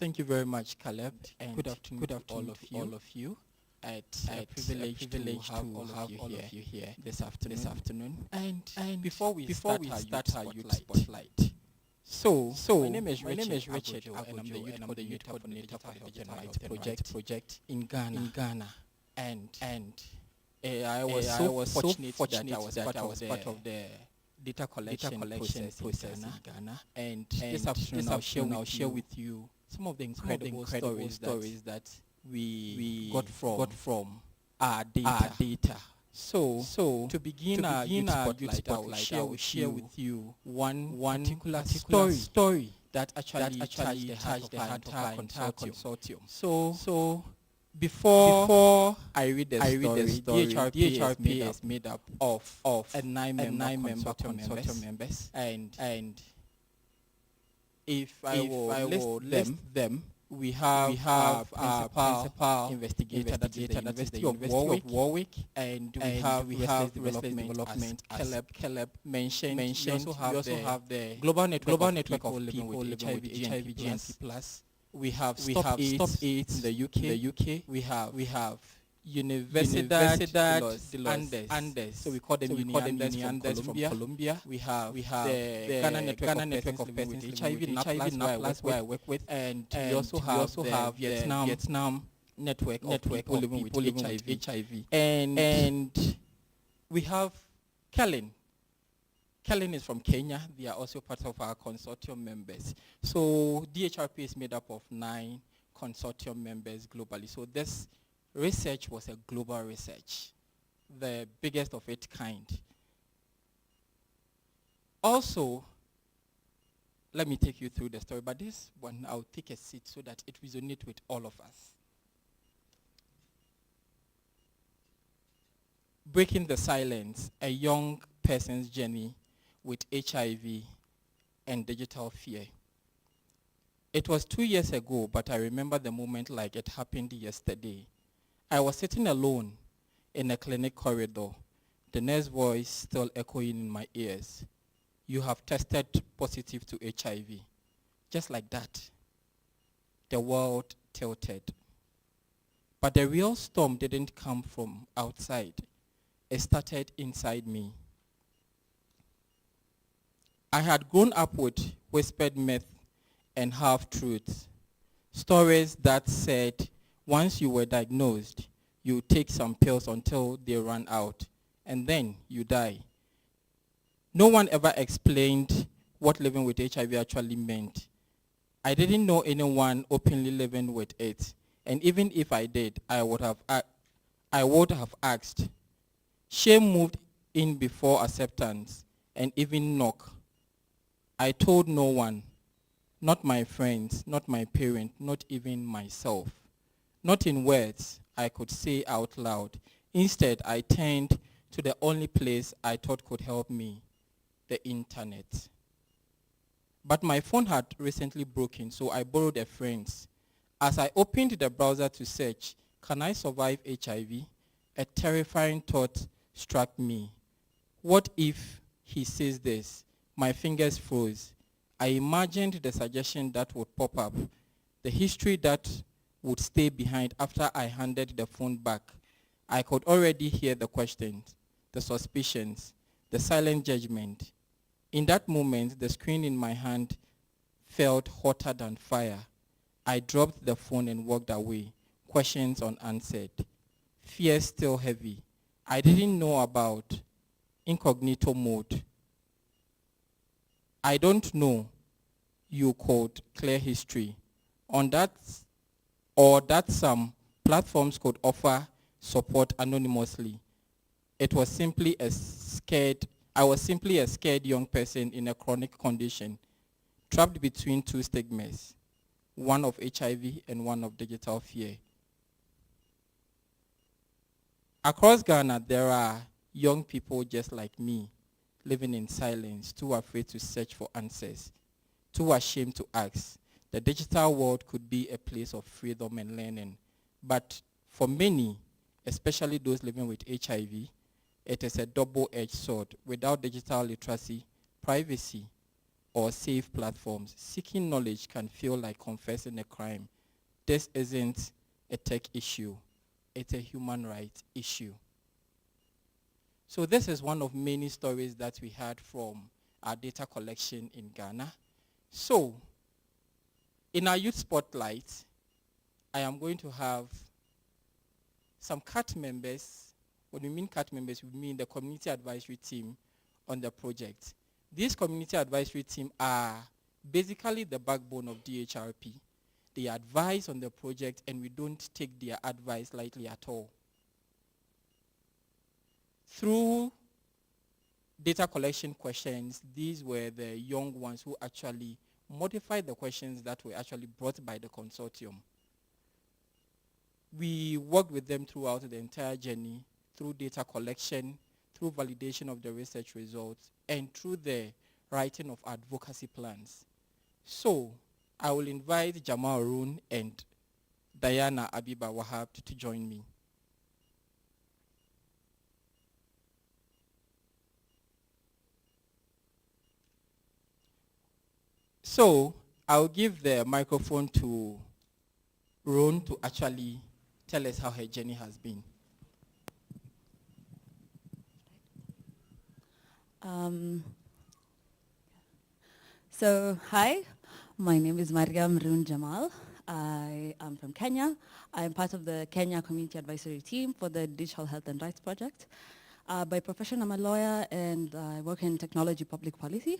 Thank you very much, Caleb, and good afternoon to all of you. It's a privilege to have all of you here this afternoon. And before we start our youth spotlight. So my name is Richard, and I'm the youth coordinator for the Digital Health project in Ghana. And I was so fortunate that I was part of the data collection process in Ghana. And this afternoon I'll share with you some of the incredible stories that we got from our data. So to begin our youth spotlight, I will share with you one particular story that actually touched the heart of our entire consortium. So before I read the story, DHRP is made up of a nine-member consortium members, and if I will list them, we have principal investigator that is the University of Warwick, and we have development as Caleb mentioned. We also have the global network of people living with HIV GNC+. We have Stop AIDS in the UK. We have Universidad de los Andes. So we call them Andes from Colombia. We have the Ghana network of persons with HIV, NAPLAS, where I work with, and we also have Vietnam network of people living with HIV. And we have Kellen. Kellen is from Kenya. They are also part of our consortium members. So DHRP is made up of 9 consortium members globally. So this research was a global research, the biggest of its kind. Also, let me take you through the story, but this one I'll take a seat so that it resonates with all of us. Breaking the Silence, a young person's journey with HIV and digital fear. It was 2 years ago, but I remember the moment like it happened yesterday. I was sitting alone in a clinic corridor, the nurse voice still echoing in my ears. You have tested positive to HIV. Just like that, the world tilted. But the real storm didn't come from outside. It started inside me. I had grown up with whispered myth and half-truths, stories that said once you were diagnosed, you take some pills until they run out, and then you die. No one ever explained what living with HIV actually meant. I didn't know anyone openly living with it, and even if I did, I would have asked. Shame moved in before acceptance, and even knock. I told no one, not my friends, not my parents, not even myself. Not in words I could say out loud. Instead, I turned to the only place I thought could help me, the internet. But my phone had recently broken, so I borrowed a friend's. As I opened the browser to search, can I survive HIV? A terrifying thought struck me. What if he says this? My fingers froze. I imagined the suggestion that would pop up, the history that would stay behind after I handed the phone back. I could already hear the questions, the suspicions, the silent judgment. In that moment, the screen in my hand felt hotter than fire. I dropped the phone and walked away, questions unanswered, fear still heavy. I didn't know about incognito mode. I don't know you could clear history. On that, or that some platforms could offer support anonymously. I was simply a scared young person in a chronic condition, trapped between 2 stigmas, one of HIV and one of digital fear. Across Ghana, there are young people just like me, living in silence, too afraid to search for answers, too ashamed to ask. The digital world could be a place of freedom and learning, but for many, especially those living with HIV, it is a double-edged sword. Without digital literacy, privacy, or safe platforms, seeking knowledge can feel like confessing a crime. This isn't a tech issue. It's a human rights issue. So this is one of many stories that we had from our data collection in Ghana. So in our youth spotlight, I am going to have some CAT members. When we mean CAT members, we mean the community advisory team on the project. These community advisory team are basically the backbone of DHRP. They advise on the project and we don't take their advice lightly at all. Through data collection questions, these were the young ones who actually modified the questions that were actually brought by the consortium. We worked with them throughout the entire journey, through data collection, through validation of the research results, and through the writing of advocacy plans. So I will invite Jamal Arun and Diana Abiba Wahab to join me. So I'll give the microphone to Ron to actually tell us how her journey has been. So hi, my name is Mariam Run Jamal. I am from Kenya. I am part of the Kenya Community Advisory Team for the Digital Health and Rights Project. By profession, I'm a lawyer and I work in technology public policy.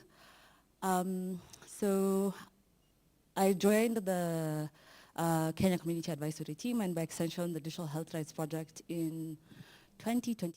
So I joined the Kenya Community Advisory Team and by extension the Digital Health Rights Project in 2020.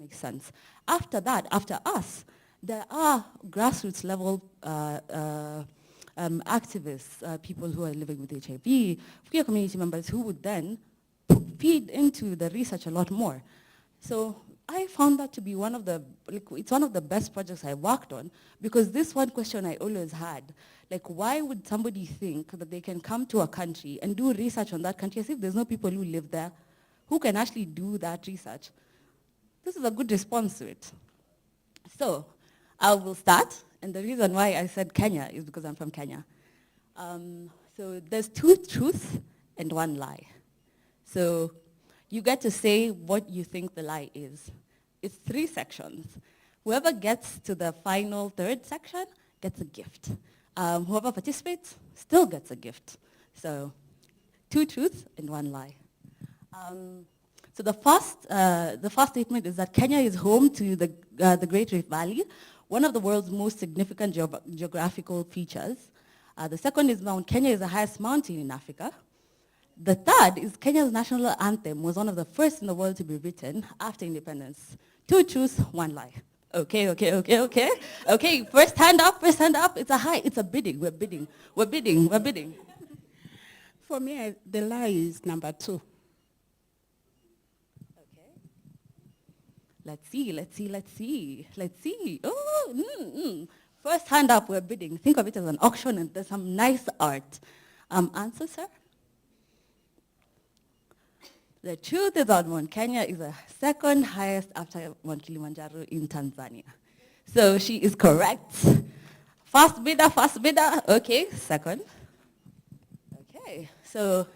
Makes sense. After that, after us, there are grassroots level activists, people who are living with HIV, queer community members who would then feed into the research a lot more. So I found that to be one of the, it's one of the best projects I worked on because this one question I always had, like why would somebody think that they can come to a country and do research on that country as if there's no people who live there who can actually do that research? This is a good response to it. So I will start, and the reason why I said Kenya is because I'm from Kenya. So there's 2 truths and 1 lie. So you get to say what you think the lie is. It's 3 sections. Whoever gets to the final 3rd section gets a gift. Whoever participates still gets a gift. So 2 truths and 1 lie. So the first statement is that Kenya is home to the Great Rift Valley, one of the world's most significant geographical features. The second is Mount Kenya is the highest mountain in Africa. The third is Kenya's national anthem was one of the first in the world to be written after independence. 2 truths, 1 lie. Okay. Okay, first hand up. It's a high, it's a bidding. We're bidding. For me, the lie is number 2. Okay. Let's see. Oh, First hand up, we're bidding. Think of it as an auction and there's some nice art. Answer, sir? The truth is that Mount Kenya is the second highest after Mount Kilimanjaro in Tanzania. So she is correct. First bidder. Okay, second. Okay, so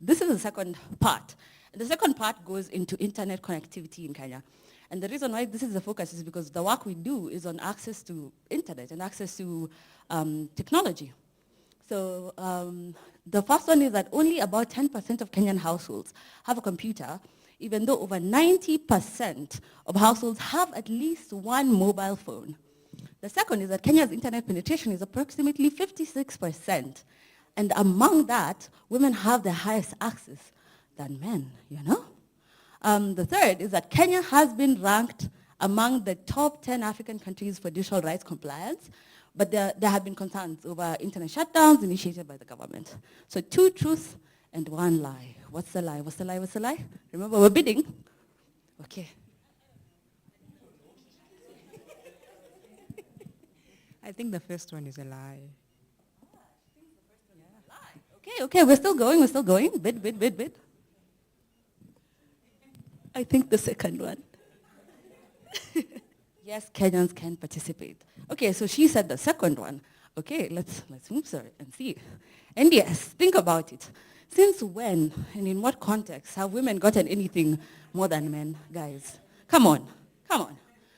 this is the second part. The second part goes into internet connectivity in Kenya. And the reason why this is the focus is because the work we do is on access to internet and access to technology. So the first one is that only about 10% of Kenyan households have a computer, even though over 90% of households have at least one mobile phone. The second is that Kenya's internet penetration is approximately 56%. And among that, women have the highest access than men, you know? The third is that Kenya has been ranked among the top 10 African countries for digital rights compliance, but there have been concerns over internet shutdowns initiated by the government. So 2 truths and 1 lie. What's the lie? Remember, we're bidding. Okay. I think the first one is a lie. Okay, we're still going. Bid. I think the second one. Yes, Kenyans can participate. Okay, so she said the second one. Okay, let's move, sir, and see. And yes, think about it. Since when and in what context have women gotten anything more than men, guys? Come on.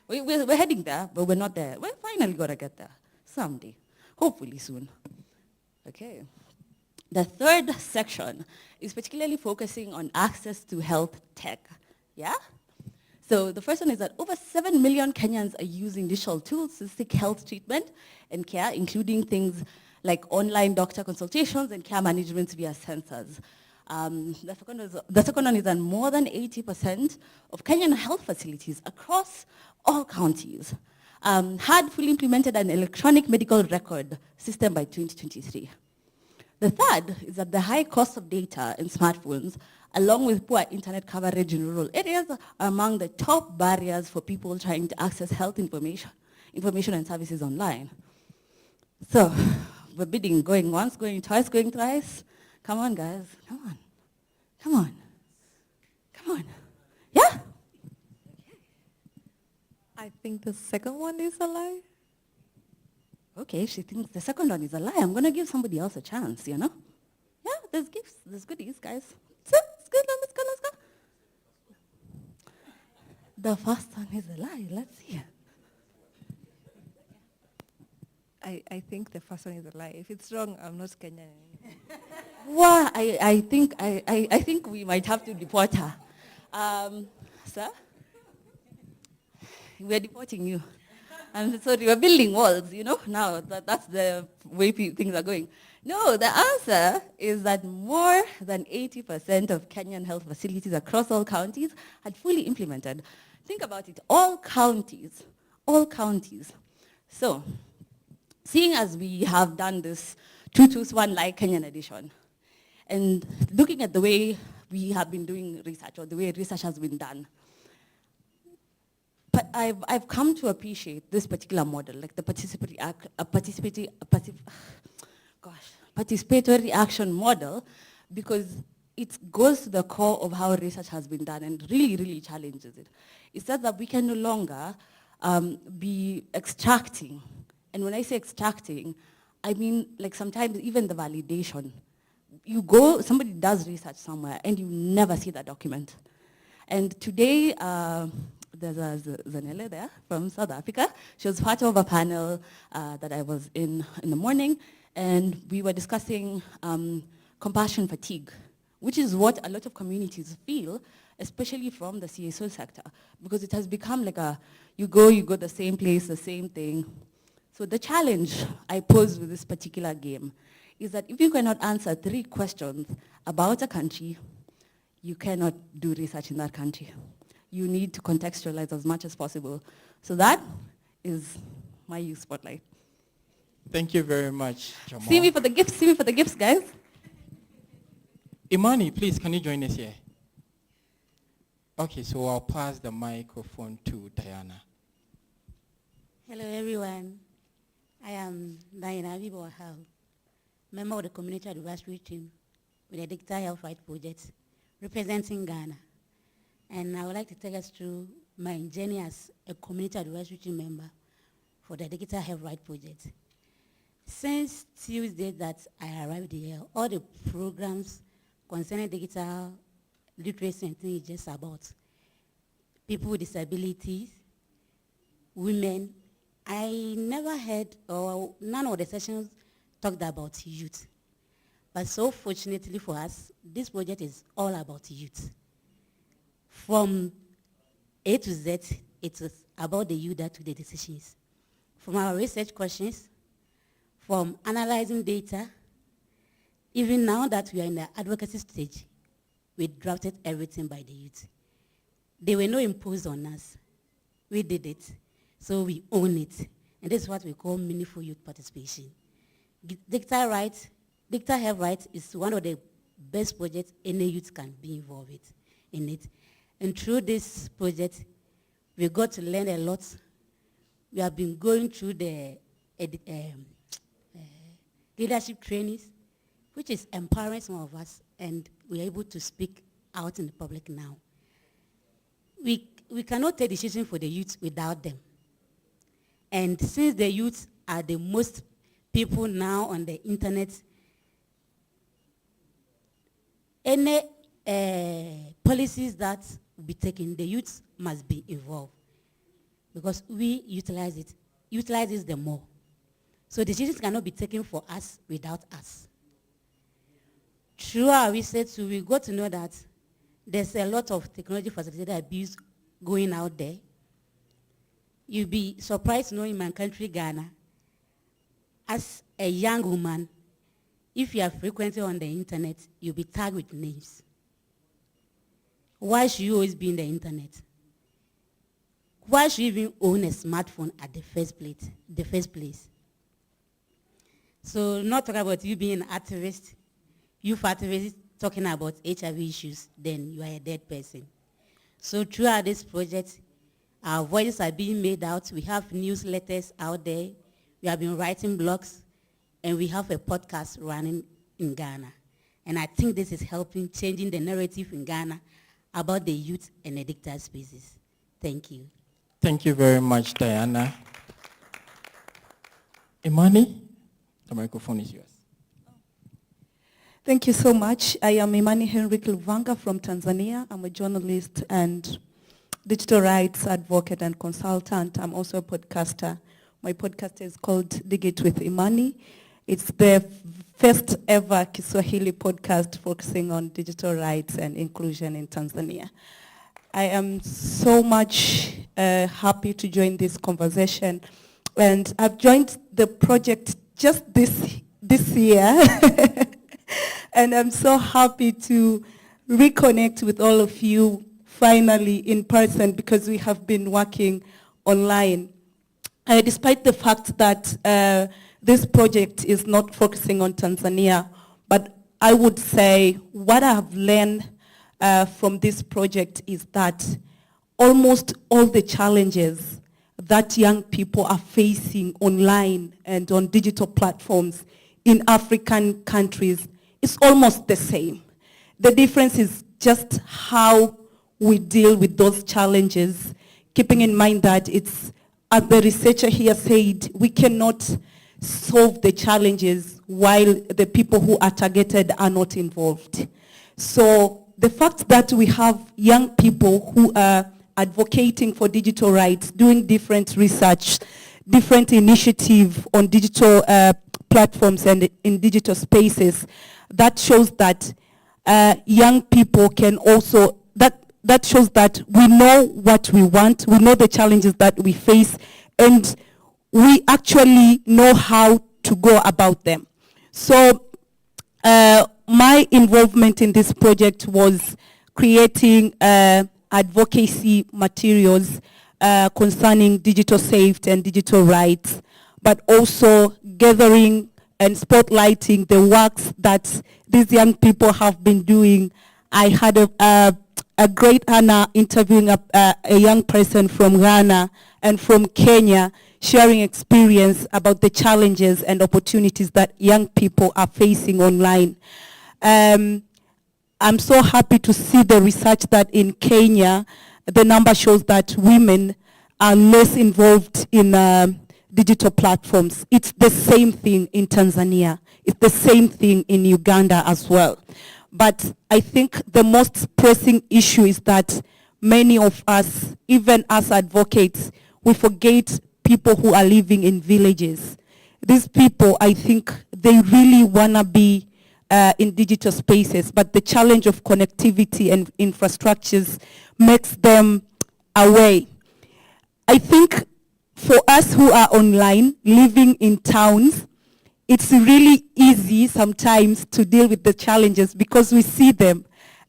We're heading there, but we're not there. We're finally going to get there someday, hopefully soon. Okay. The third section is particularly focusing on access to health tech. Yeah? So the first one is that over 7 million Kenyans are using digital tools to seek health treatment and care, including things like online doctor consultations and care management via sensors. The second one is that more than 80% of Kenyan health facilities across all counties had fully implemented an electronic medical record system by 2023. The third is that the high cost of data in smartphones, along with poor internet coverage in rural areas, are among the top barriers for people trying to access health information and services online. So, we're bidding, going once, going twice, going thrice. Come on, guys, come on. Yeah? I think the second one is a lie. Okay, she thinks the second one is a lie. I'm going to give somebody else a chance, you know? Yeah, there's gifts, there's goodies, guys. So, let's go. The first one is a lie. Let's see. I think the first one is a lie. If it's wrong, I'm not Kenyan. Well, I think we might have to deport her. Sir? We're deporting you. I'm sorry, we're building walls, you know, now that's the way things are going. No, the answer is that more than 80% of Kenyan health facilities across all counties had fully implemented. Think about it, all counties. So, seeing as we have done this 2 truths, 1 lie Kenyan edition, and looking at the way we have been doing research, or the way research has been done, but I've come to appreciate this particular model, like the participatory action model, because it goes to the core of how research has been done and really, really challenges it. It says that we can no longer be extracting. And when I say extracting, I mean like sometimes even the validation. You go, somebody does research somewhere and you never see that document. And today, there's a Zanele there from South Africa. She was part of a panel that I was in the morning, and we were discussing compassion fatigue, which is what a lot of communities feel, especially from the CSO sector, because it has become like you go the same place, the same thing. So the challenge I pose with this particular game is that if you cannot answer 3 questions about a country, you cannot do research in that country. you need to contextualize as much as possible. So that is my youth spotlight. Thank you very much, Jamal. See me for the gifts, guys. Imani, please, can you join us here? Okay, so I'll pass the microphone to Diana. Hello, everyone. I am Diana Abibowahal, member of the Community Advisory Team with the Digital Health Rights Project, representing Ghana. And I would like to take us through my journey as a Community Advisory Team member for the Digital Health Rights Project. Since Tuesday that I arrived here, all the programs concerning digital literacy and things just about people with disabilities, women. I never heard, or none of the sessions talked about youth. But so fortunately for us, this project is all about youth. From A to Z, it is about the youth that took the decisions. From our research questions, from analyzing data, even now that we are in the advocacy stage, we drafted everything by the youth. They were not imposed on us. We did it. So we own it. And this is what we call meaningful youth participation. Digital health rights is one of the best projects any youth can be involved in it. And through this project, we got to learn a lot. We have been going through the leadership trainings, which is empowering some of us, and we're able to speak out in the public now. We cannot take decisions for the youth without them. And since the youth are the most people now on the internet, any policies that will be taken, the youth must be involved because we utilizes them more. So decisions cannot be taken for us without us. Through our research, we got to know that there's a lot of technology facilitated abuse going out there. You'll be surprised knowing in my country, Ghana, as a young woman, if you are frequently on the internet, you'll be tagged with names. Why should you always be in the internet? Why should you even own a smartphone at the first place? So not talk about you being an activist, youth activist talking about HIV issues, then you are a dead person. So throughout this project, our voices are being made out. We have newsletters out there. We have been writing blogs, and we have a podcast running in Ghana. And I think this is helping changing the narrative in Ghana about the youth and the digital spaces. Thank you. Thank you very much, Diana. Imani, the microphone is yours. Thank you so much. I am Imani Henrik Luvanga from Tanzania. I'm a journalist and digital rights advocate and consultant. I'm also a podcaster. My podcast is called Dig It with Imani. It's the first ever Kiswahili podcast focusing on digital rights and inclusion in Tanzania. I am so much happy to join this conversation. And I've joined the project just this year. And I'm so happy to reconnect with all of you finally in person because we have been working online. Despite the fact that this project is not focusing on Tanzania, but I would say what I have learned from this project is that almost all the challenges that young people are facing online and on digital platforms in African countries is almost the same. The difference is just how we deal with those challenges, keeping in mind that it's, as the researcher here said, we cannot solve the challenges while the people who are targeted are not involved. So the fact that we have young people who are advocating for digital rights, doing different research, different initiative on digital platforms and in digital spaces, that shows that young people can also, that shows that we know what we want, we know the challenges that we face, and we actually know how to go about them. So my involvement in this project was creating advocacy materials concerning digital safety and digital rights, but also gathering and spotlighting the works that these young people have been doing. I had a great honor interviewing a young person from Ghana and from Kenya, sharing experience about the challenges and opportunities that young people are facing online. I'm so happy to see the research that in Kenya, the number shows that women are less involved in digital platforms. It's the same thing in Tanzania. It's the same thing in Uganda as well. But I think the most pressing issue is that many of us, even as advocates, we forget people who are living in villages. These people, I think, they really want to be in digital spaces, but the challenge of connectivity and infrastructures makes them away. I think for us who are online, living in towns, it's really easy sometimes to deal with the challenges because we see them.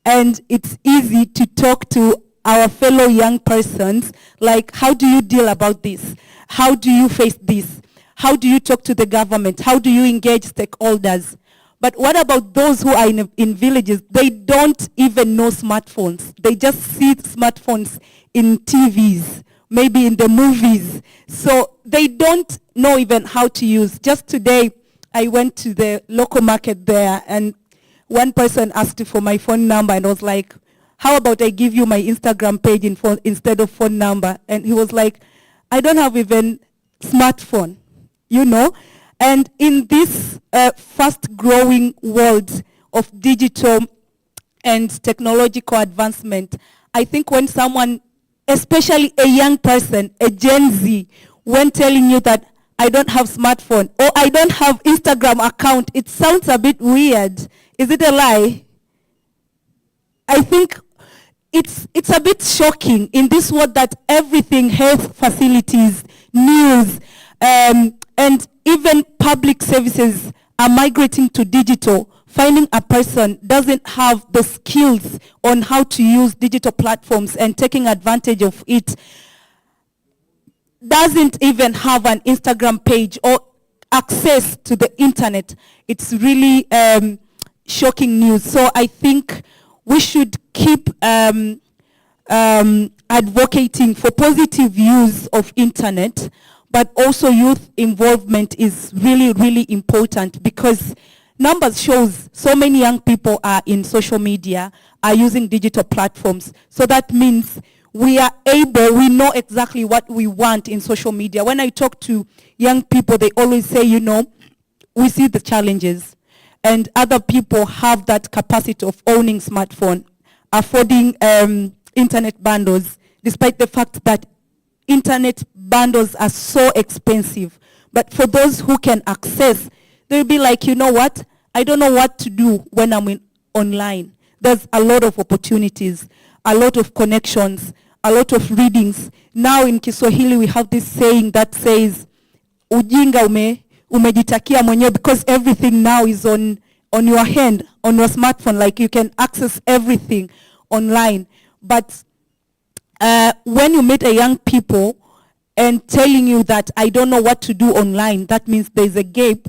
And it's easy to talk to our fellow young persons, like, how do you deal about this? How do you face this? How do you talk to the government? How do you engage stakeholders? But what about those who are in villages? They don't even know smartphones. They just see smartphones in TVs, maybe in the movies. So they don't know even how to use. Just today, I went to the local market there, and one person asked for my phone number, and I was like, how about I give you my Instagram page instead of phone number? And he was like, I don't have even smartphone, you know? And in this fast-growing world of digital and technological advancement, I think when someone, especially a young person, a Gen Z, when telling you that I don't have smartphone or I don't have Instagram account, it sounds a bit weird. Is it a lie? I think it's a bit shocking in this world that everything, health facilities, news, and even public services are migrating to digital. Finding a person doesn't have the skills on how to use digital platforms and taking advantage of it, doesn't even have an Instagram page or access to the internet. It's really shocking news. So I think we should keep advocating for positive use of internet, but also youth involvement is really, really important because numbers shows so many young people are in social media, are using digital platforms. So that means we know exactly what we want in social media. When I talk to young people, they always say, you know, we see the challenges, and other people have that capacity of owning smartphone, affording internet bundles, despite the fact that internet bundles are so expensive. But for those who can access, they'll be like, you know what? I don't know what to do when I'm online. There's a lot of opportunities, a lot of connections, a lot of readings. Now in Kiswahili we have this saying that says, ujinga umejitakia mwenyewe, because everything now is on your hand, on your smartphone. Like you can access everything online. But when you meet a young people and telling you that I don't know what to do online, that means there's a gap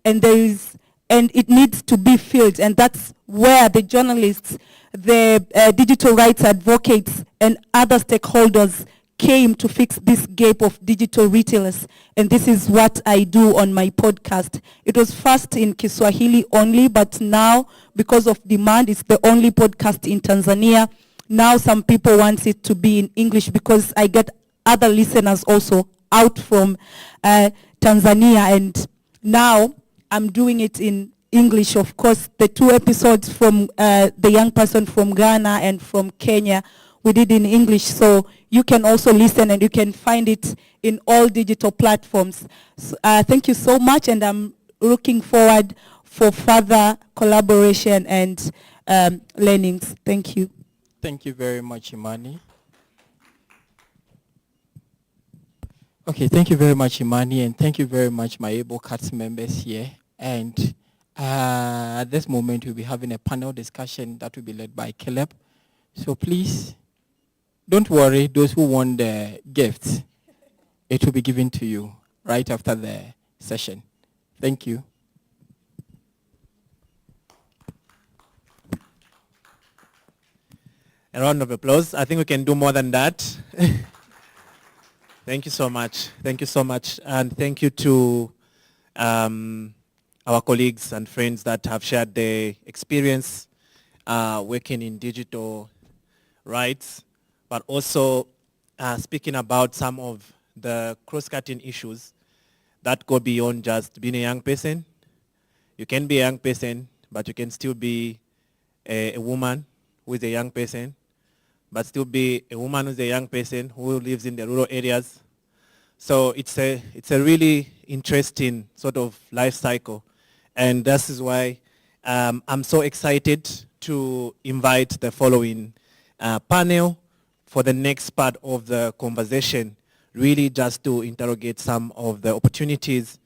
and it needs to be filled. And that's where the journalists, the digital rights advocates and other stakeholders came to fix this gap of digital retailers. And this is what I do on my podcast. It was first in Kiswahili only, but now because of demand, it's the only podcast in Tanzania. Now some people want it to be in English because I get other listeners also out from Tanzania, and now I'm doing it in English. Of course, the 2 episodes from the young person from Ghana and from Kenya, we did in English, so you can also listen and you can find it in all digital platforms. So, thank you so much, and I'm looking forward for further collaboration and learnings. Thank you. Thank you very much, Imani. Okay, thank you very much, Imani, and thank you very much, my Able Cats members here. And at this moment, we'll be having a panel discussion that will be led by Caleb. So please, Don't worry, those who want the gifts, it will be given to you right after the session. Thank you. A round of applause. I think we can do more than that. Thank you so much. Thank you so much. And thank you to our colleagues and friends that have shared their experience working in digital rights, but also speaking about some of the cross-cutting issues that go beyond just being a young person. You can be a young person, but you can still be a woman who is a young person, but still be a woman who is a young person who lives in the rural areas. So it's a really interesting sort of life cycle. And this is why I'm so excited to invite the following panel for the next part of the conversation, really just to interrogate some of the opportunities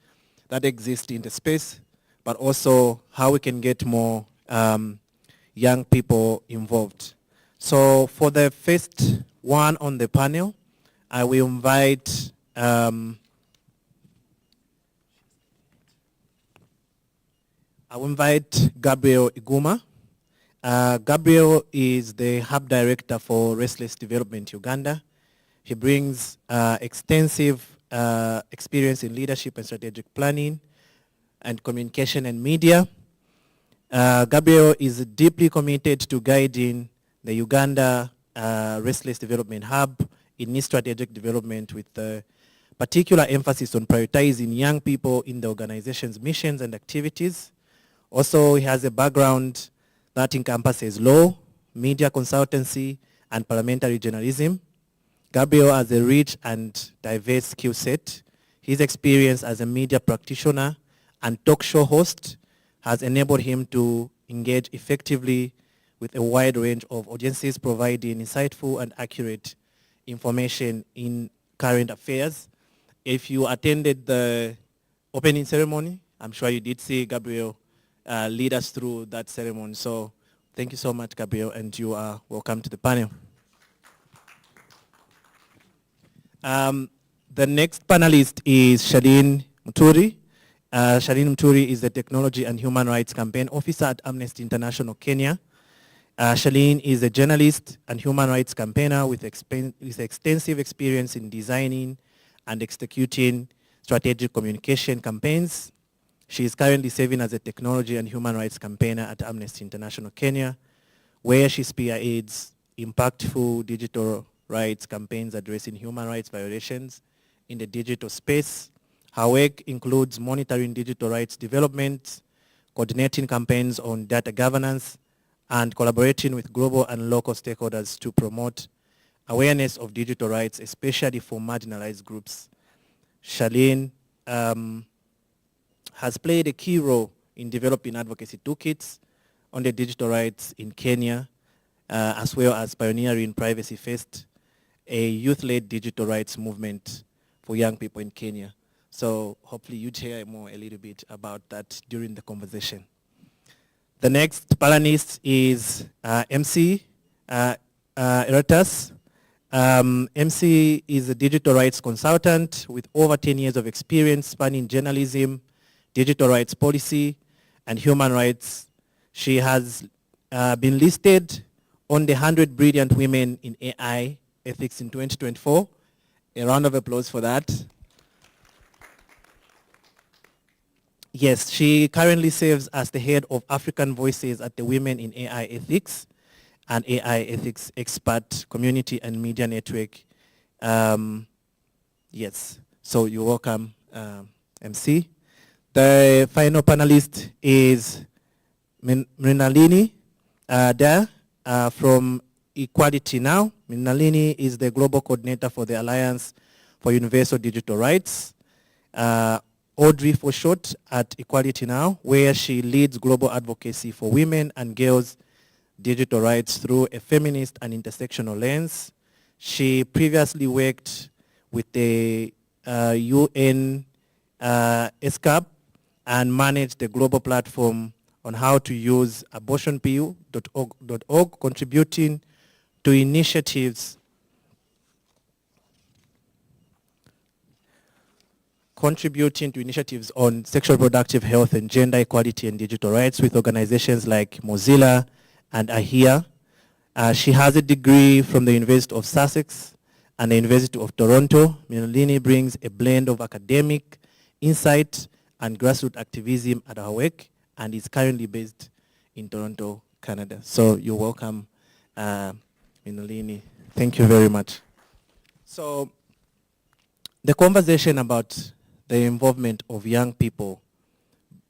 that exist in the space, but also how we can get more young people involved. So for the first one on the panel, I will invite Gabriel Iguma. Gabriel is the Hub Director for Restless Development Uganda. He brings extensive experience in leadership and strategic planning and communication and media. Gabriel is deeply committed to guiding the Uganda Restless Development Hub in its strategic development with particular emphasis on prioritizing young people in the organization's missions and activities. Also, he has a background that encompasses law, media consultancy, and parliamentary journalism. Gabriel has a rich and diverse skill set. His experience as a media practitioner and talk show host has enabled him to engage effectively with a wide range of audiences, providing insightful and accurate information in current affairs. If you attended the opening ceremony, I'm sure you did see Gabriel lead us through that ceremony. So thank you so much, Gabriel, and you are welcome to the panel. The next panelist is Sharlene Muthuri. Sharlene Muthuri is the Technology and Human Rights Campaign Officer at Amnesty International Kenya. Sharlene is a journalist and human rights campaigner with extensive experience in designing and executing strategic communication campaigns. She is currently serving as a technology and human rights campaigner at Amnesty International Kenya, where she spearheads impactful digital rights campaigns addressing human rights violations in the digital space. Her work includes monitoring digital rights development, coordinating campaigns on data governance, and collaborating with global and local stakeholders to promote awareness of digital rights, especially for marginalized groups. Sharlene has played a key role in developing advocacy toolkits on the digital rights in Kenya, as well as pioneering Privacy First, a youth-led digital rights movement for young people in Kenya. So hopefully you'd hear a little bit about that during the conversation. The next panelist is Emsie, Erastus. Emsie is a digital rights consultant with over 10 years of experience spanning journalism, digital rights policy, and human rights. She has been listed on the 100 Brilliant Women in AI Ethics in 2024. A round of applause for that. Yes, she currently serves as the head of African Voices at the Women in AI Ethics, an AI ethics expert community and media network. Yes, so you're welcome, MC. The final panelist is Mrinalini from Equality Now. Mrinalini is the global coordinator for the Alliance for Universal Digital Rights. Audrey for short at Equality Now, where she leads global advocacy for women and girls' digital rights through a feminist and intersectional lens. She previously worked with the UN ESCAP and managed the global platform on how to use abortionpill.org, contributing to initiatives contributing to initiatives on sexual reproductive health and gender equality and digital rights with organizations like Mozilla and AHIA. She has a degree from the University of Sussex and the University of Toronto. Mrinalini brings a blend of academic insight and grassroots activism at her work and is currently based in Toronto, Canada. So you're welcome, Mrinalini. Thank you very much. So the conversation about the involvement of young people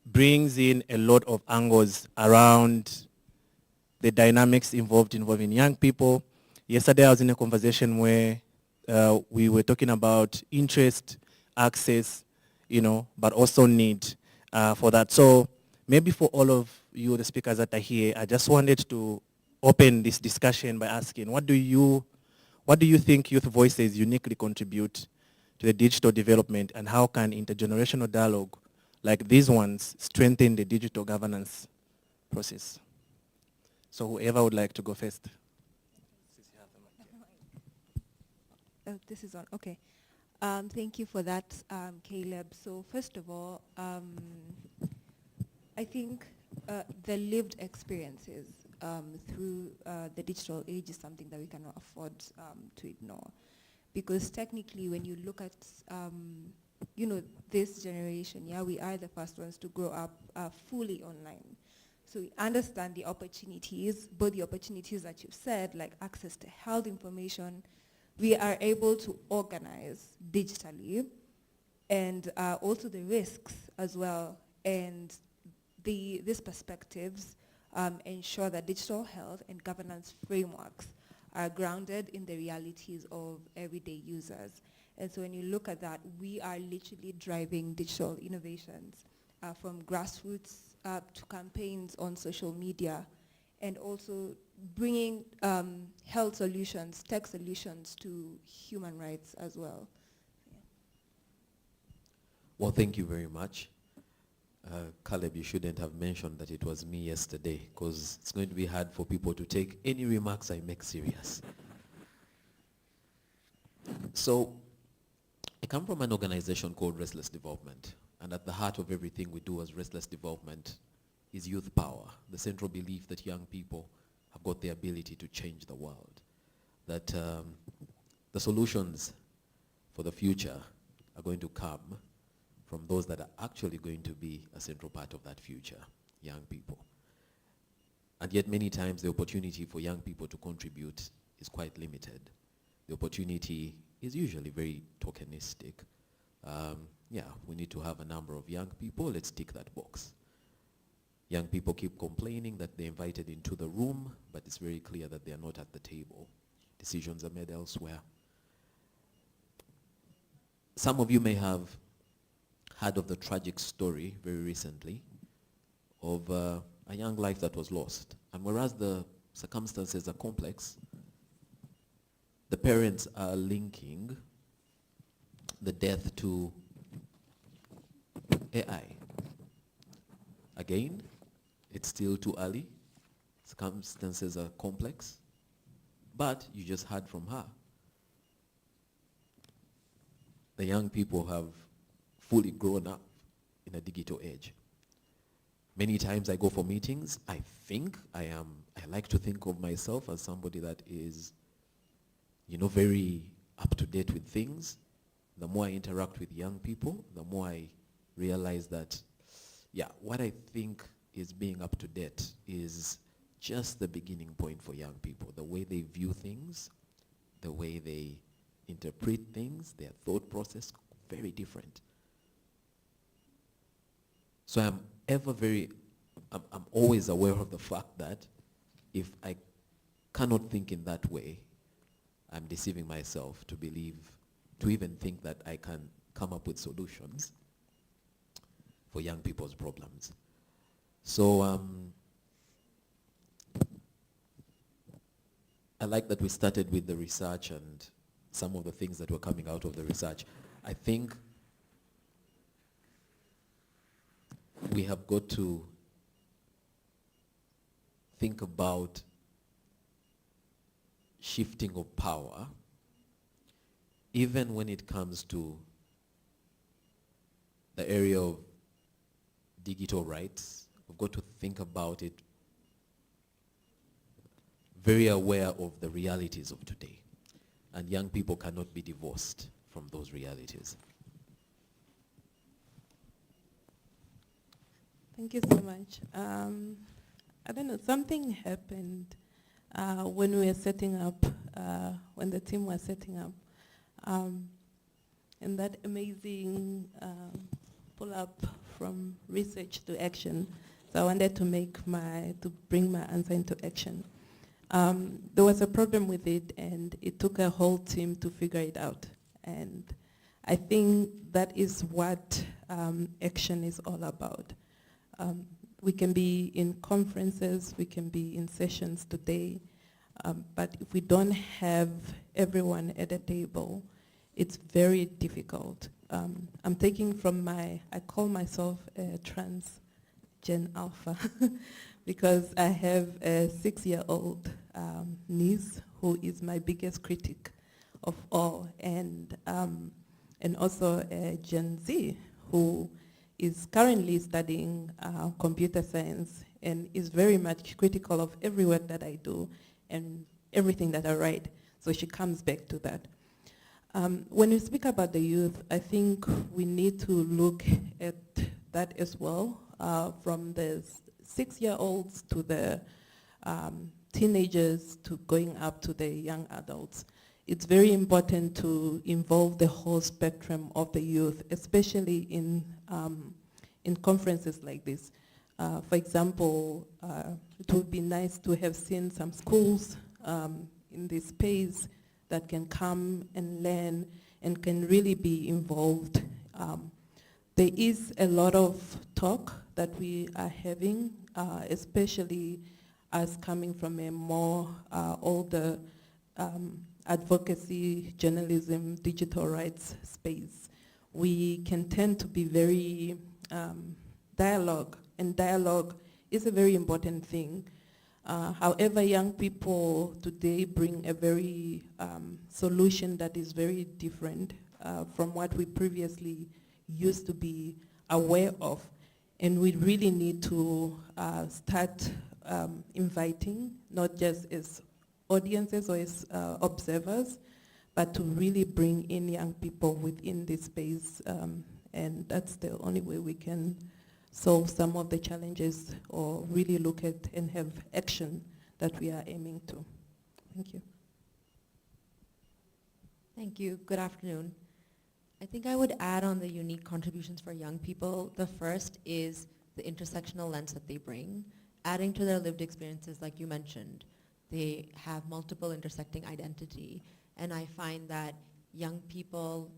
brings in a lot of angles around the dynamics involving young people. Yesterday I was in a conversation where we were talking about interest, access, but also need for that. So maybe for all of you, the speakers that are here, I just wanted to open this discussion by asking, what do you think youth voices uniquely contribute to the digital development, and how can intergenerational dialogue like these ones strengthen the digital governance process? So whoever would like to go first. Oh, this is on. Okay. Thank you for that, Caleb. So first of all, I think the lived experiences through the digital age is something that we cannot afford to ignore. Because technically, when you look at, this generation, we are the first ones to grow up fully online. So we understand the opportunities, both the opportunities that you've said, like access to health information. We are able to organize digitally, and also the risks as well. And these perspectives ensure that digital health and governance frameworks are grounded in the realities of everyday users. And so when you look at that, we are literally driving digital innovations from grassroots to campaigns on social media, and also bringing health solutions, tech solutions to human rights as well. Well, thank you very much. Caleb, you shouldn't have mentioned that it was me yesterday, because it's going to be hard for people to take any remarks I make serious. So, I come from an organization called Restless Development, and at the heart of everything we do as Restless Development is youth power, the central belief that young people have got the ability to change the world, that the solutions for the future are going to come from those that are actually going to be a central part of that future, young people. And yet many times the opportunity for young people to contribute is quite limited. The opportunity is usually very tokenistic. We need to have a number of young people, let's tick that box. Young people keep complaining that they're invited into the room, but it's very clear that they're not at the table. Decisions are made elsewhere. Some of you may have heard of the tragic story very recently of a young life that was lost. And whereas the circumstances are complex, the parents are linking the death to AI. Again, it's still too early. Circumstances are complex. But you just heard from her. The young people have fully grown up in a digital age. Many times I go for meetings, I like to think of myself as somebody that is, very up to date with things. The more I interact with young people, the more I realize that, what I think is being up to date is just the beginning point for young people. The way they view things, the way they interpret things, their thought process, very different. So I'm always aware of the fact that if I cannot think in that way, I'm deceiving myself to even think that I can come up with solutions for young people's problems. So I like that we started with the research and some of the things that were coming out of the research. I think we have got to think about shifting of power, even when it comes to the area of digital rights, we've got to think about it very aware of the realities of today. And young people cannot be divorced from those realities. Thank you so much. I don't know, something happened when we were setting up, when the team was setting up, and that amazing pull-up from research to action. So I wanted to bring my answer into action. There was a problem with it, and it took a whole team to figure it out. And I think that is what action is all about. We can be in conferences, we can be in sessions today, but if we don't have everyone at a table, it's very difficult. I'm taking from I call myself a trans Gen Alpha because I have a 6-year-old niece who is my biggest critic of all, and also a Gen Z who is currently studying computer science and is very much critical of every work that I do and everything that I write. So she comes back to that. When we speak about the youth, I think we need to look at that as well, from the 6-year-olds to the teenagers to going up to the young adults. It's very important to involve the whole spectrum of the youth, especially in conferences like this. For example, it would be nice to have seen some schools in this space that can come and learn and can really be involved. There is a lot of talk that we are having, especially us coming from a more older advocacy, journalism, digital rights space. We can tend to be very dialogue, and dialogue is a very important thing. However, young people today bring a very solution that is very different from what we previously used to be aware of. And we really need to start inviting, not just as audiences or as observers, but to really bring in young people within this space. And that's the only way we can solve some of the challenges or really look at and have action that we are aiming to. Thank you. Thank you. Good afternoon. I think I would add on the unique contributions for young people. The first is the intersectional lens that they bring, adding to their lived experiences like you mentioned. They have multiple intersecting identity, and I find that young people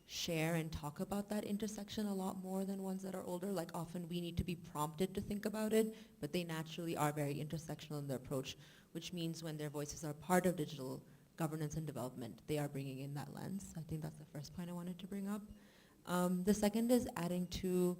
share and talk about that intersection a lot more than ones that are older. Like often we need to be prompted to think about it, but they naturally are very intersectional in their approach, which means when their voices are part of digital governance and development, they are bringing in that lens. I think that's the first point I wanted to bring up. The second is adding to,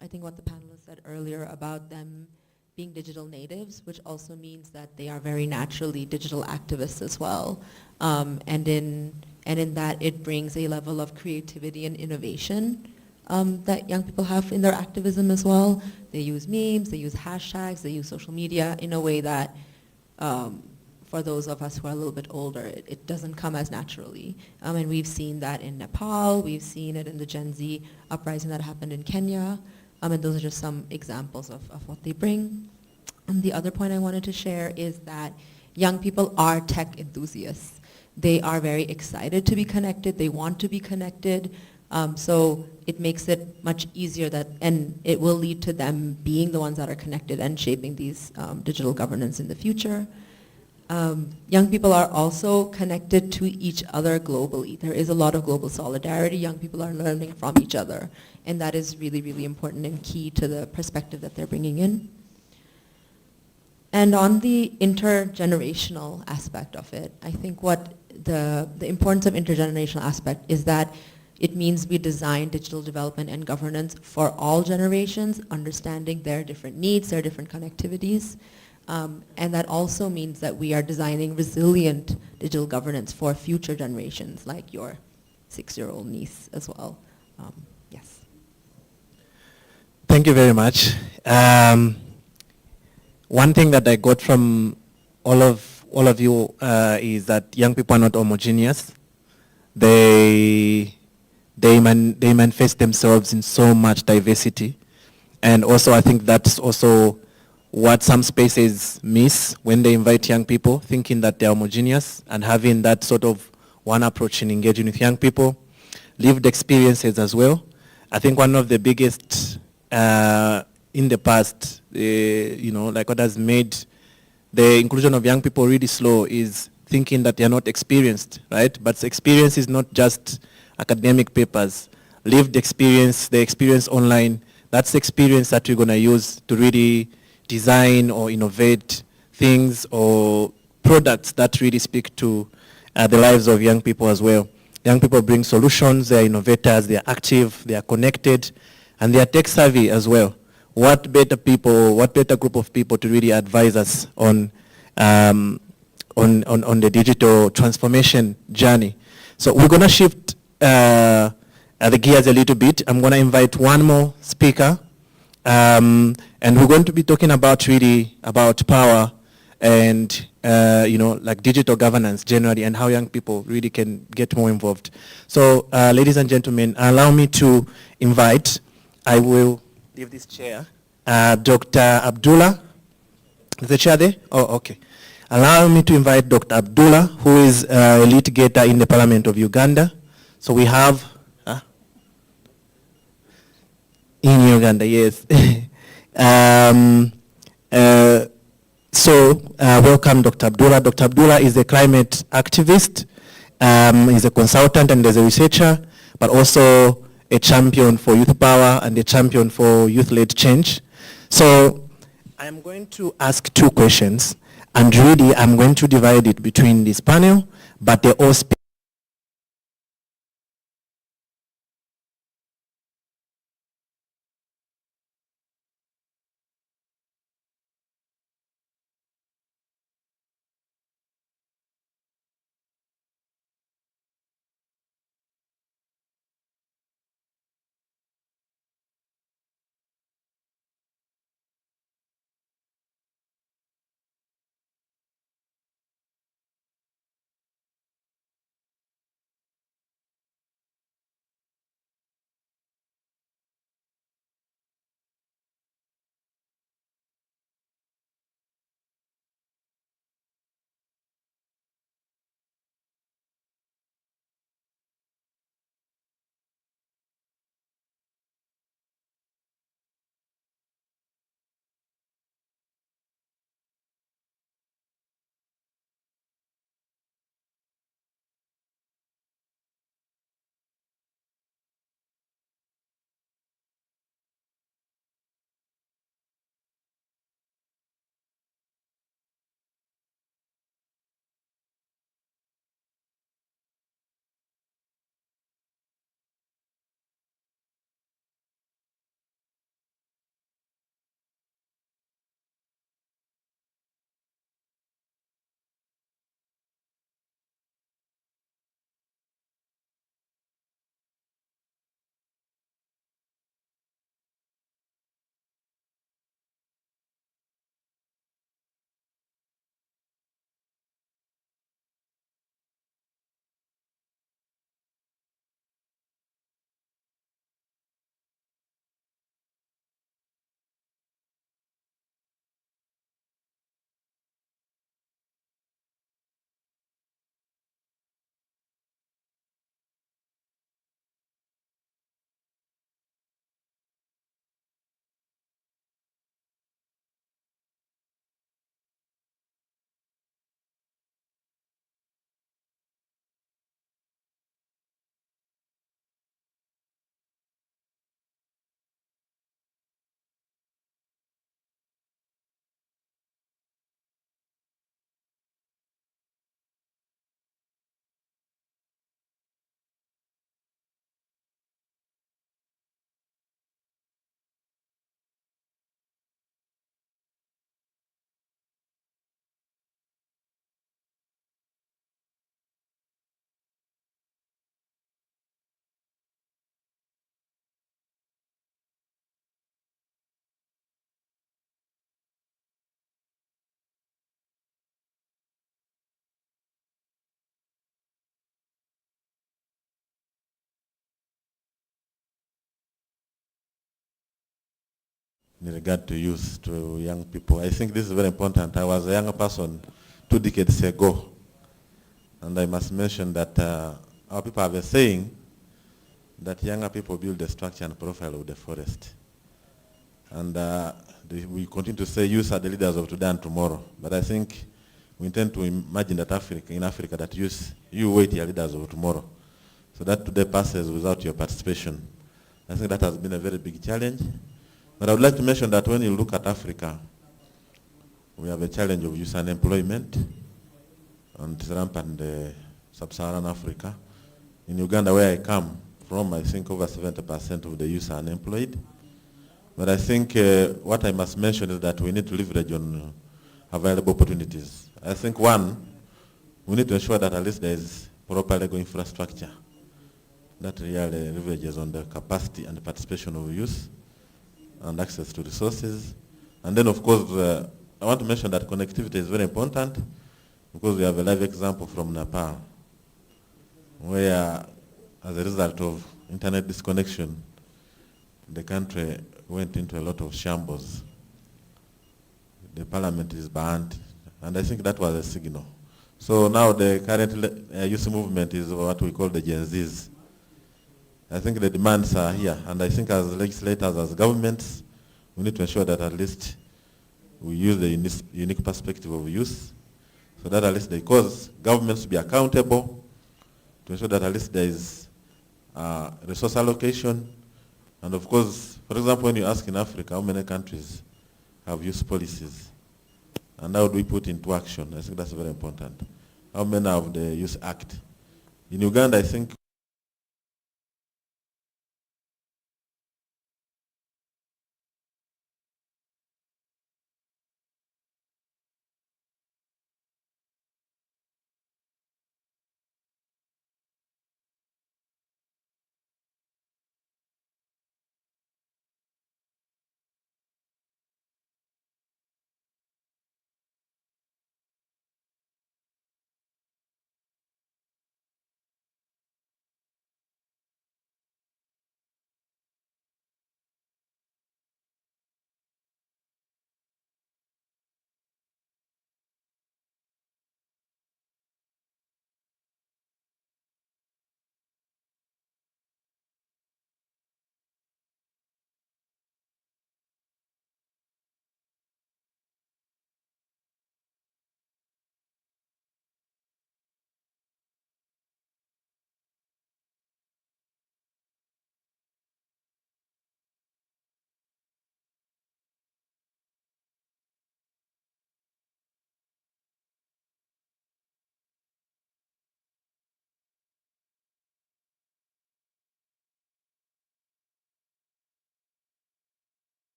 I think what the panelists said earlier about them being digital natives, which also means that they are very naturally digital activists as well. And in that it brings a level of creativity and innovation that young people have in their activism as well. They use memes, they use hashtags, they use social media in a way that for those of us who are a little bit older, it doesn't come as naturally. And we've seen that in Nepal, we've seen it in the Gen Z uprising that happened in Kenya. And those are just some examples of what they bring. And the other point I wanted to share is that young people are tech enthusiasts. They are very excited to be connected. They want to be connected. So it makes it much easier and it will lead to them being the ones that are connected and shaping these digital governance in the future. Young people are also connected to each other globally. There is a lot of global solidarity. Young people are learning from each other. And that is really, really important and key to the perspective that they're bringing in. And on the intergenerational aspect of it, I think what the importance of intergenerational aspect is that it means we design digital development and governance for all generations, understanding their different needs, their different connectivities. And that also means that we are designing resilient digital governance for future generations, like your 6-year-old niece as well. Yes. Thank you very much. One thing that I got from all of you is that young people are not homogeneous. They manifest themselves in so much diversity, and also I think that's also what some spaces miss when they invite young people, thinking that they're homogeneous and having that sort of one approach in engaging with young people. Lived experiences as well. I think one of the biggest in the past, like what has made the inclusion of young people really slow is thinking that they're not experienced, right? But experience is not just academic papers. Lived experience, the experience online, that's the experience that we're going to use to really design or innovate things or products that really speak to the lives of young people as well. Young people bring solutions, they're innovators, they're active, they are connected, and they are tech savvy as well. What better group of people to really advise us on the digital transformation journey. So we're going to shift the gears a little bit. I'm going to invite one more speaker, and we're going to be talking about power and like digital governance generally, and how young people really can get more involved. So ladies and gentlemen, allow me to invite, I will leave this chair, Dr. Abdullah. Is the chair there? Oh, okay. Allow me to invite Dr. Abdullah, who is a litigator in the Parliament of Uganda. So we have, in Uganda, yes. Welcome Dr. Abdullah. Dr. Abdullah is a climate activist, he's a consultant and as a researcher, but also a champion for youth power and a champion for youth-led change. So I'm going to ask two questions, and really I'm going to divide it between this panel, but they all speak in regard to youth, to young people. I think this is very important. I was a younger person 2 decades ago, and I must mention that our people have a saying that younger people build the structure and profile of the forest. And we continue to say youth are the leaders of today and tomorrow. But I think we intend to imagine that in Africa that you wait your leaders of tomorrow. So that today passes without your participation. I think that has been a very big challenge. But I would like to mention that when you look at Africa, we have a challenge of youth unemployment, and it's rampant in sub-Saharan Africa. In Uganda, where I come from, I think over 70% of the youth are unemployed. But I think what I must mention is that we need to leverage on available opportunities. I think one, we need to ensure that at least there is proper legal infrastructure that really leverages on the capacity and the participation of youth and access to resources. And then of course, I want to mention that connectivity is very important because we have a live example from Nepal where as a result of internet disconnection, the country went into a lot of shambles. The parliament is banned, and I think that was a signal. So now the current youth movement is what we call the Gen Zs. I think the demands are here, and I think as legislators, as governments, we need to ensure that at least we use the unique perspective of youth, so that at least they cause governments to be accountable, to ensure that at least there is resource allocation, and of course, for example, when you ask in Africa how many countries have youth policies, and how do we put into action, I think that's very important. How many have the Youth Act? In Uganda, I think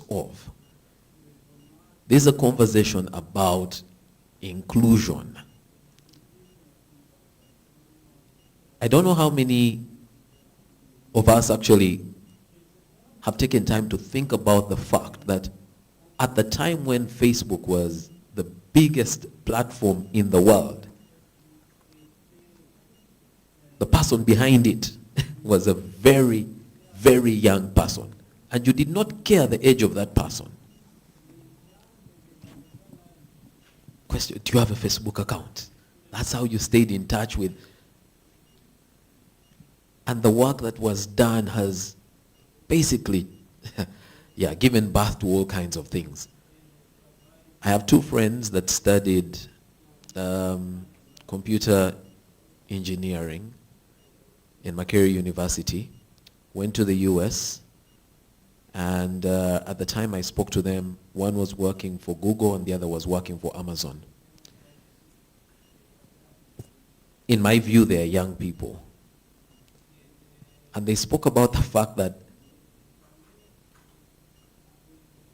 of. This is a conversation about inclusion. I don't know how many of us actually have taken time to think about the fact that at the time when Facebook was the biggest platform in the world, the person behind it was a very, very young person. And you did not care the age of that person. Question, do you have a Facebook account? That's how you stayed in touch with. And the work that was done has basically given birth to all kinds of things. I have two friends that studied computer engineering in Makerere University, went to the US, and at the time I spoke to them, one was working for Google and the other was working for Amazon. In my view, they are young people. And they spoke about the fact that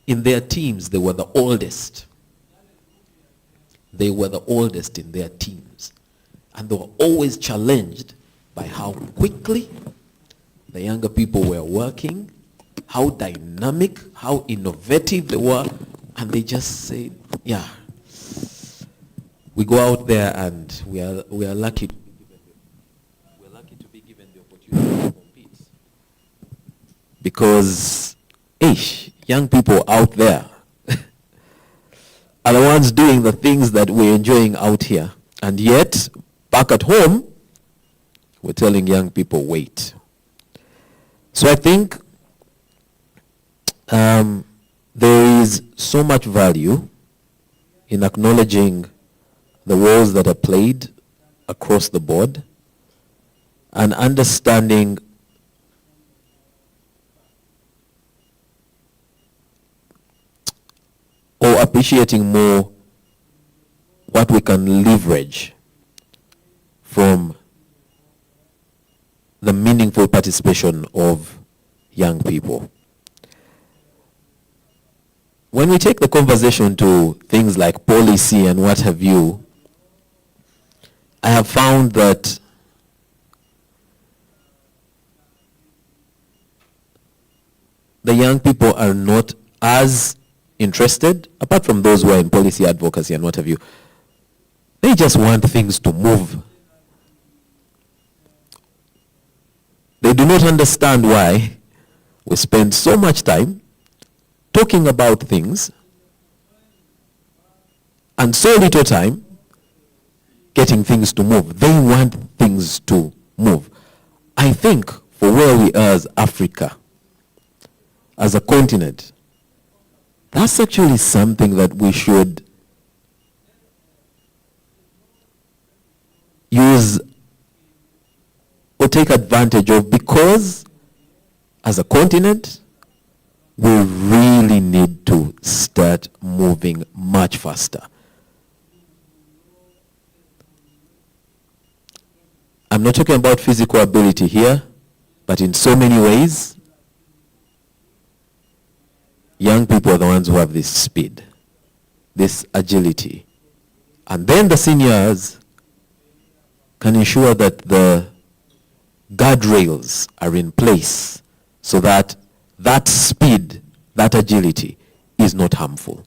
in their teams, they were the oldest. They were the oldest in their teams. And they were always challenged by how quickly the younger people were working, how dynamic, how innovative they were. And they just said, yeah, we go out there and we are lucky to be given the opportunity to compete. Because, young people out there are the ones doing the things that we're enjoying out here. And yet, back at home, we're telling young people, wait. So I think there is so much value in acknowledging the roles that are played across the board and understanding or appreciating more what we can leverage from the meaningful participation of young people. When we take the conversation to things like policy and what have you, I have found that the young people are not as interested, apart from those who are in policy advocacy and what have you. They just want things to move. They do not understand why we spend so much time talking about things and so little time getting things to move. They want things to move. I think for where we are as Africa, as a continent, that's actually something that we should use or take advantage of, because as a continent, we really need to start moving much faster. I'm not talking about physical ability here, but in so many ways, young people are the ones who have this speed, this agility. And then the seniors can ensure that the guardrails are in place so that that speed, that agility is not harmful.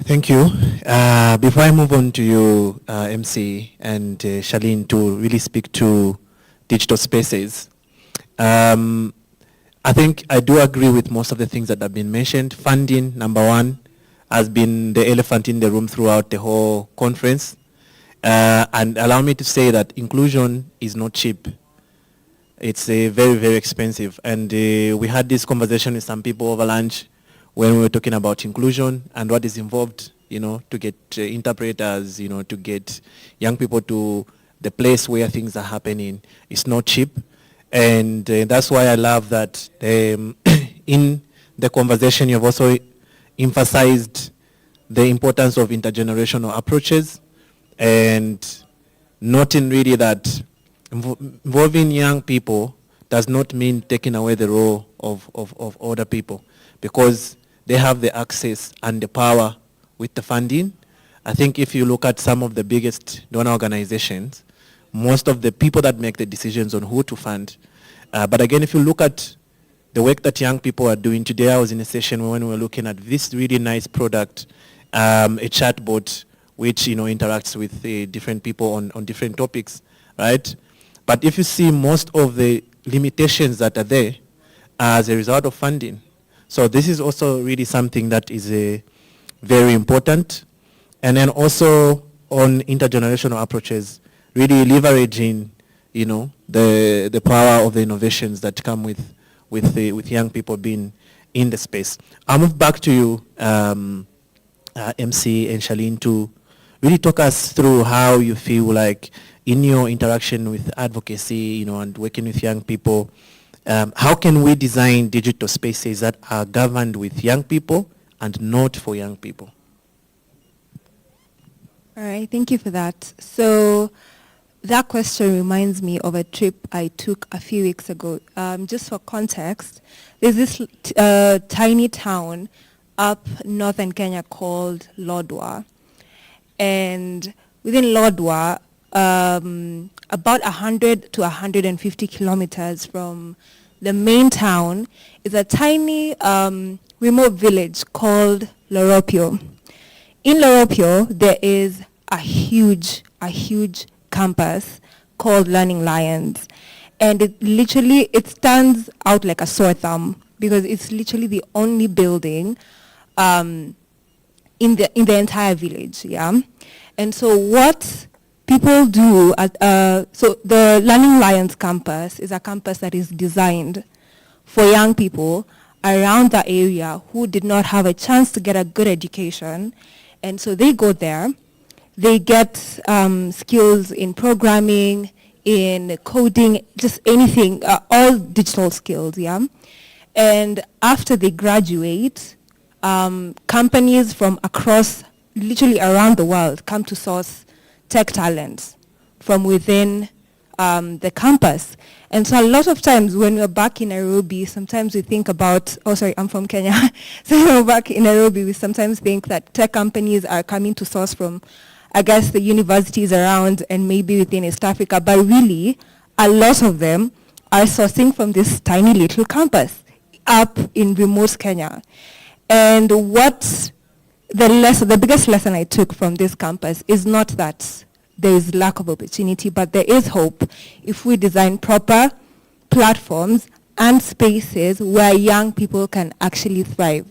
Thank you. Before I move on to you, Emsie and Sharlene, to really speak to digital spaces, I think I do agree with most of the things that have been mentioned. Funding, number one, has been the elephant in the room throughout the whole conference. And allow me to say that inclusion is not cheap. It's very, very expensive. And we had this conversation with some people over lunch when we were talking about inclusion and what is involved, to get interpreters, to get young people to the place where things are happening. It's not cheap. And that's why I love that in the conversation you've also emphasized the importance of intergenerational approaches, and noting really that involving young people does not mean taking away the role of other people, because they have the access and the power with the funding. I think if you look at some of the biggest donor organizations, most of the people that make the decisions on who to fund. But again, if you look at the work that young people are doing today, I was in a session when we were looking at this really nice product, a chatbot which interacts with different people on different topics, right? But if you see most of the limitations that are there as a result of funding, so this is also really something that is very important. And then also on intergenerational approaches, really leveraging, the power of the innovations that come with young people being in the space. I'll move back to you, Emsie and Sharlene, to really talk us through how you feel like in your interaction with advocacy, and working with young people, how can we design digital spaces that are governed with young people and not for young people? All right, thank you for that. So that question reminds me of a trip I took a few weeks ago. Just for context, there's this tiny town up northern Kenya called Lodwar. And within Lodwar, about 100 to 150 kilometers from the main town is a tiny remote village called Loropio. In Loropio, there is a huge campus called Learning Lions. And it stands out like a sore thumb because it's literally the only building in the entire village, yeah? And so what people do, so the Learning Lions campus is a campus that is designed for young people around the area who did not have a chance to get a good education. And so they go there, they get skills in programming, in coding, just anything, all digital skills, yeah? And after they graduate, companies from across, literally around the world, come to source tech talents from within the campus. And so a lot of times when we're back in Nairobi, sometimes we think about, I'm from Kenya. So when we're back in Nairobi, we sometimes think that tech companies are coming to source from, I guess, the universities around and maybe within East Africa. But really, a lot of them are sourcing from this tiny little campus up in remote Kenya. And what the biggest lesson I took from this campus is not that there is lack of opportunity, but there is hope if we design proper platforms and spaces where young people can actually thrive.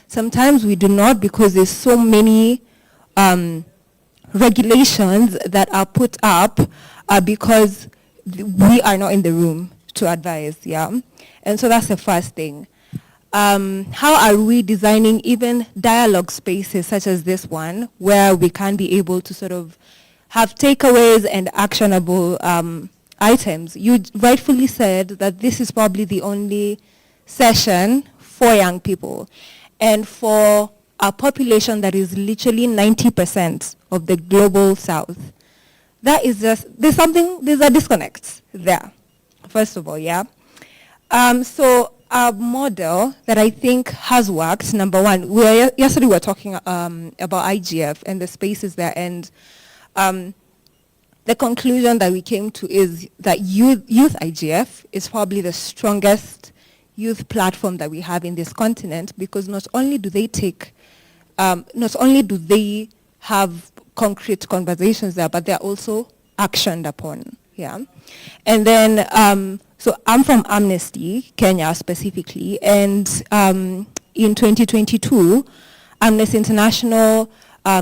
Sometimes we do not because there's so many regulations that are put up because we are not in the room to advise, yeah? And so that's the first thing. How are we designing even dialogue spaces such as this one where we can be able to sort of have takeaways and actionable items? You rightfully said that this is probably the only session for young people. And for a population that is literally 90% of the global south, that is just, there's a disconnect there, first of all, yeah? So a model that I think has worked, number one, yesterday we were talking about IGF and the spaces there, and the conclusion that we came to is that youth IGF is probably the strongest youth platform that we have in this continent, because not only do they have concrete conversations there, but they're also actioned upon, yeah? And then, so I'm from Amnesty Kenya specifically, and in 2022, Amnesty International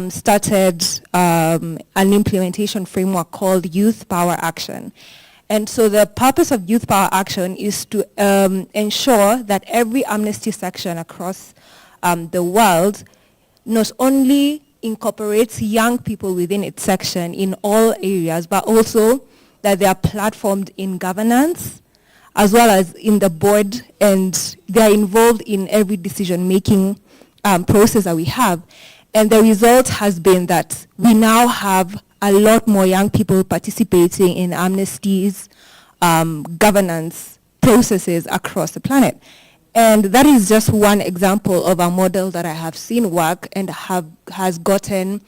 started an implementation framework called Youth Power Action. And so the purpose of Youth Power Action is to ensure that every Amnesty section across the world not only incorporates young people within its section in all areas, but also that they are platformed in governance as well as in the board, and they are involved in every decision-making process that we have. And the result has been that we now have a lot more young people participating in Amnesty's governance processes across the planet. And that is just one example of a model that I have seen work and has gotten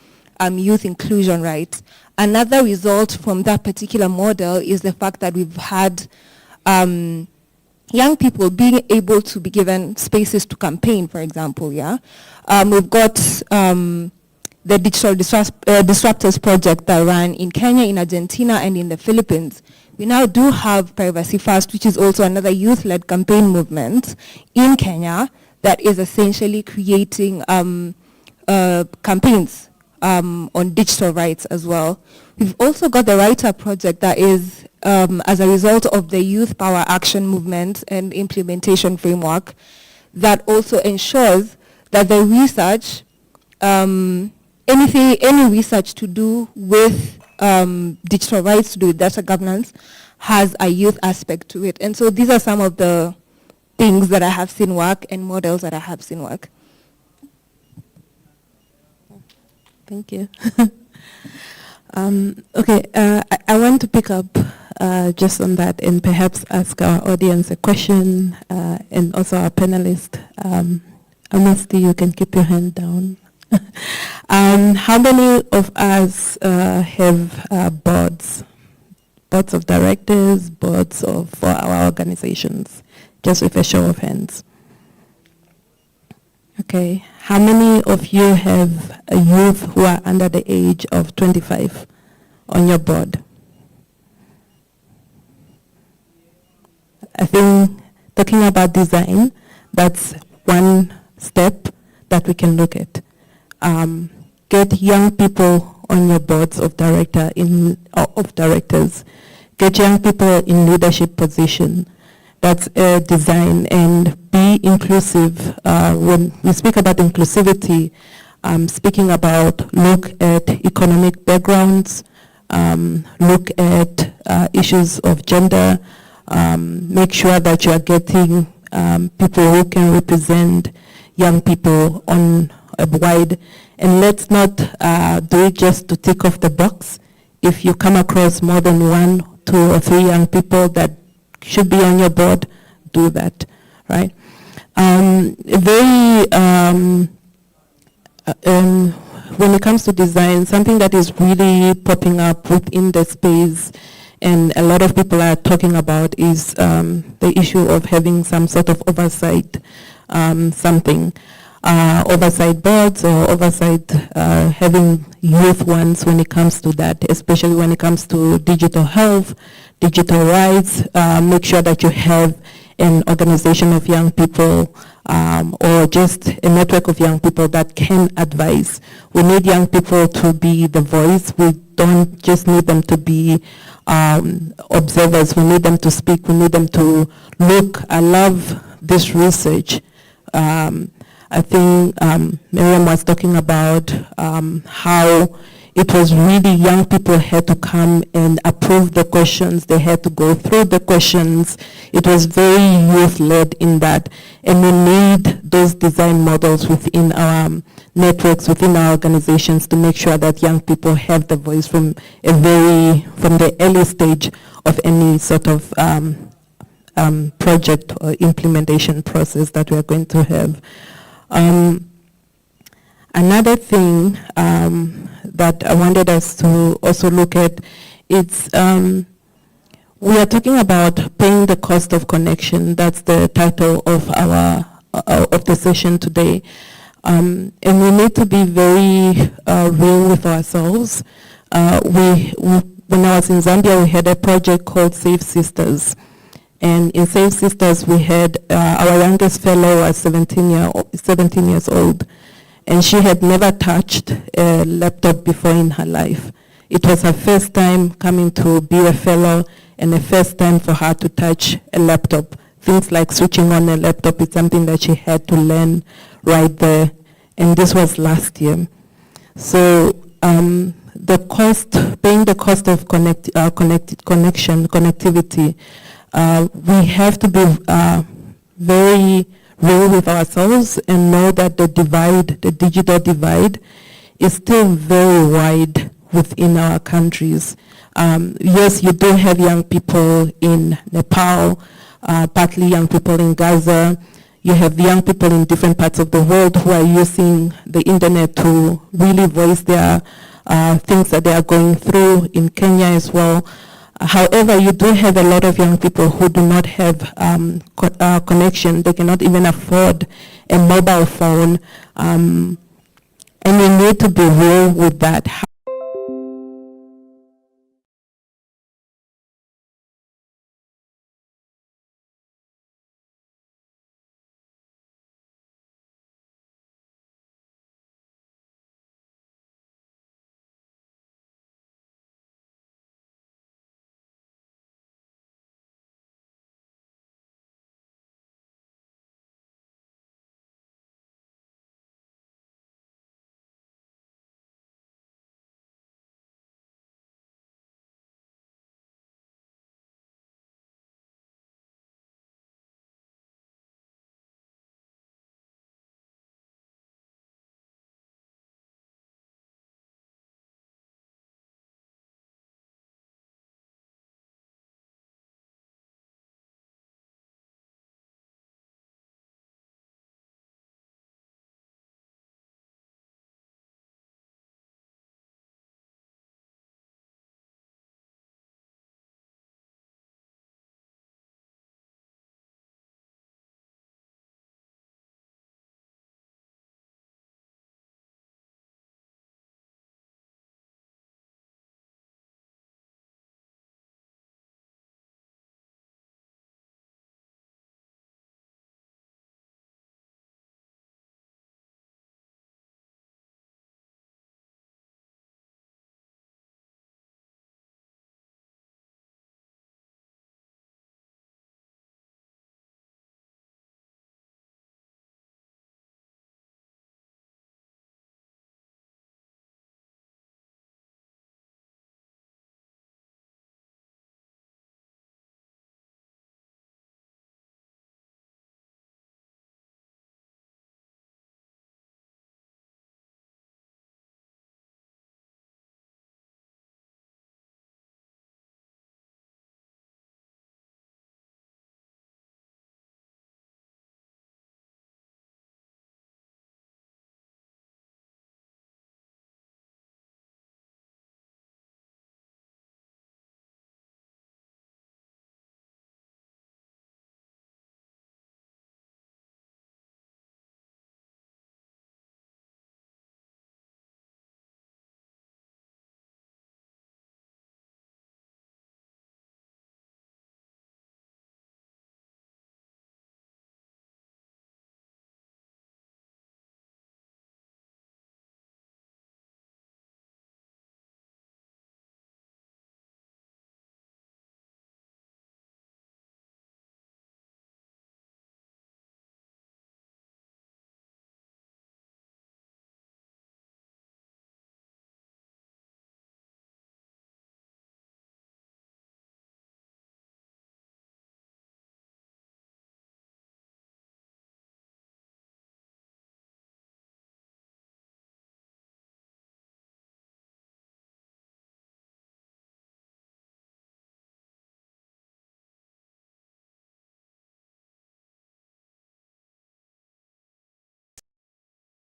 youth inclusion right. Another result from that particular model is the fact that we've had young people being able to be given spaces to campaign, for example, yeah. We've got the Digital Disruptors project that ran in Kenya, in Argentina, and in the Philippines. We now do have Privacy First, which is also another youth-led campaign movement in Kenya that is essentially creating campaigns on digital rights as well. We've also got the Writer project that is as a result of the Youth Power Action Movement and implementation framework that also ensures that the research, any research to do with digital rights, to do with data governance, has a youth aspect to it. And so these are some of the things that I have seen work and models that I have seen work. Thank you. Okay, I want to pick up just on that and perhaps ask our audience a question and also our panelist. Emsie, you can keep your hand down. How many of us have boards of directors, for our organizations? Just with a show of hands. Okay. How many of you have a youth who are under the age of 25 on your board? I think talking about design, that's one step that we can look at. Get young people on your boards of directors. Get young people in leadership position. That's design, and be inclusive. When we speak about inclusivity, speaking about look at economic backgrounds, look at issues of gender, make sure that you are getting people who can represent young people on a wide, and let's not do it just to tick off the box. If you come across more than 1, 2, or 3 young people that should be on your board, do that, right? When it comes to design, something that is really popping up within the space and a lot of people are talking about is the issue of having some sort of oversight, oversight boards or oversight, having youth ones when it comes to that, especially when it comes to digital health, digital rights. Make sure that you have an organization of young people or just a network of young people that can advise. We need young people to be the voice. We don't just need them to be observers. We need them to speak. We need them to look. I love this research. I think Miriam was talking about how it was really young people had to come and approve the questions. They had to go through the questions. It was very youth-led in that. And we need those design models within our networks, within our organizations to make sure that young people have the voice from the early stage of any sort of project or implementation process that we are going to have. Another thing that I wanted us to also look at, it's we are talking about paying the cost of connection. That's the title of our of the session today, and we need to be very real with ourselves. When I was in Zambia, we had a project called Safe Sisters. And in Safe Sisters, we had our youngest fellow was 17 years old. And she had never touched a laptop before in her life. It was her first time coming to be a fellow and the first time for her to touch a laptop. Things like switching on a laptop is something that she had to learn right there. And this was last year. So the cost, paying the cost of connectivity, we have to be very real with ourselves and know that the divide, the digital divide, is still very wide within our countries. Yes, you do have young people in Nepal, partly young people in Gaza. You have young people in different parts of the world who are using the internet to really voice their things that they are going through in Kenya as well. However, you do have a lot of young people who do not have connection. They cannot even afford a mobile phone. And we need to be real with that.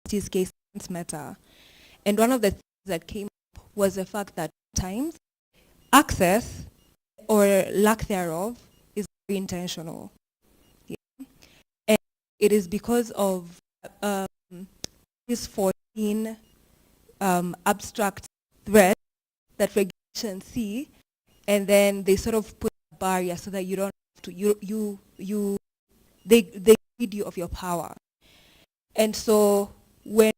Case matter. And one of the things that came up was the fact that sometimes access or lack thereof is very intentional. Yeah. And it is because of this foreseen abstract threat that regulations see, and then they sort of put a barrier so that you don't have to, they rid you of your power. And so when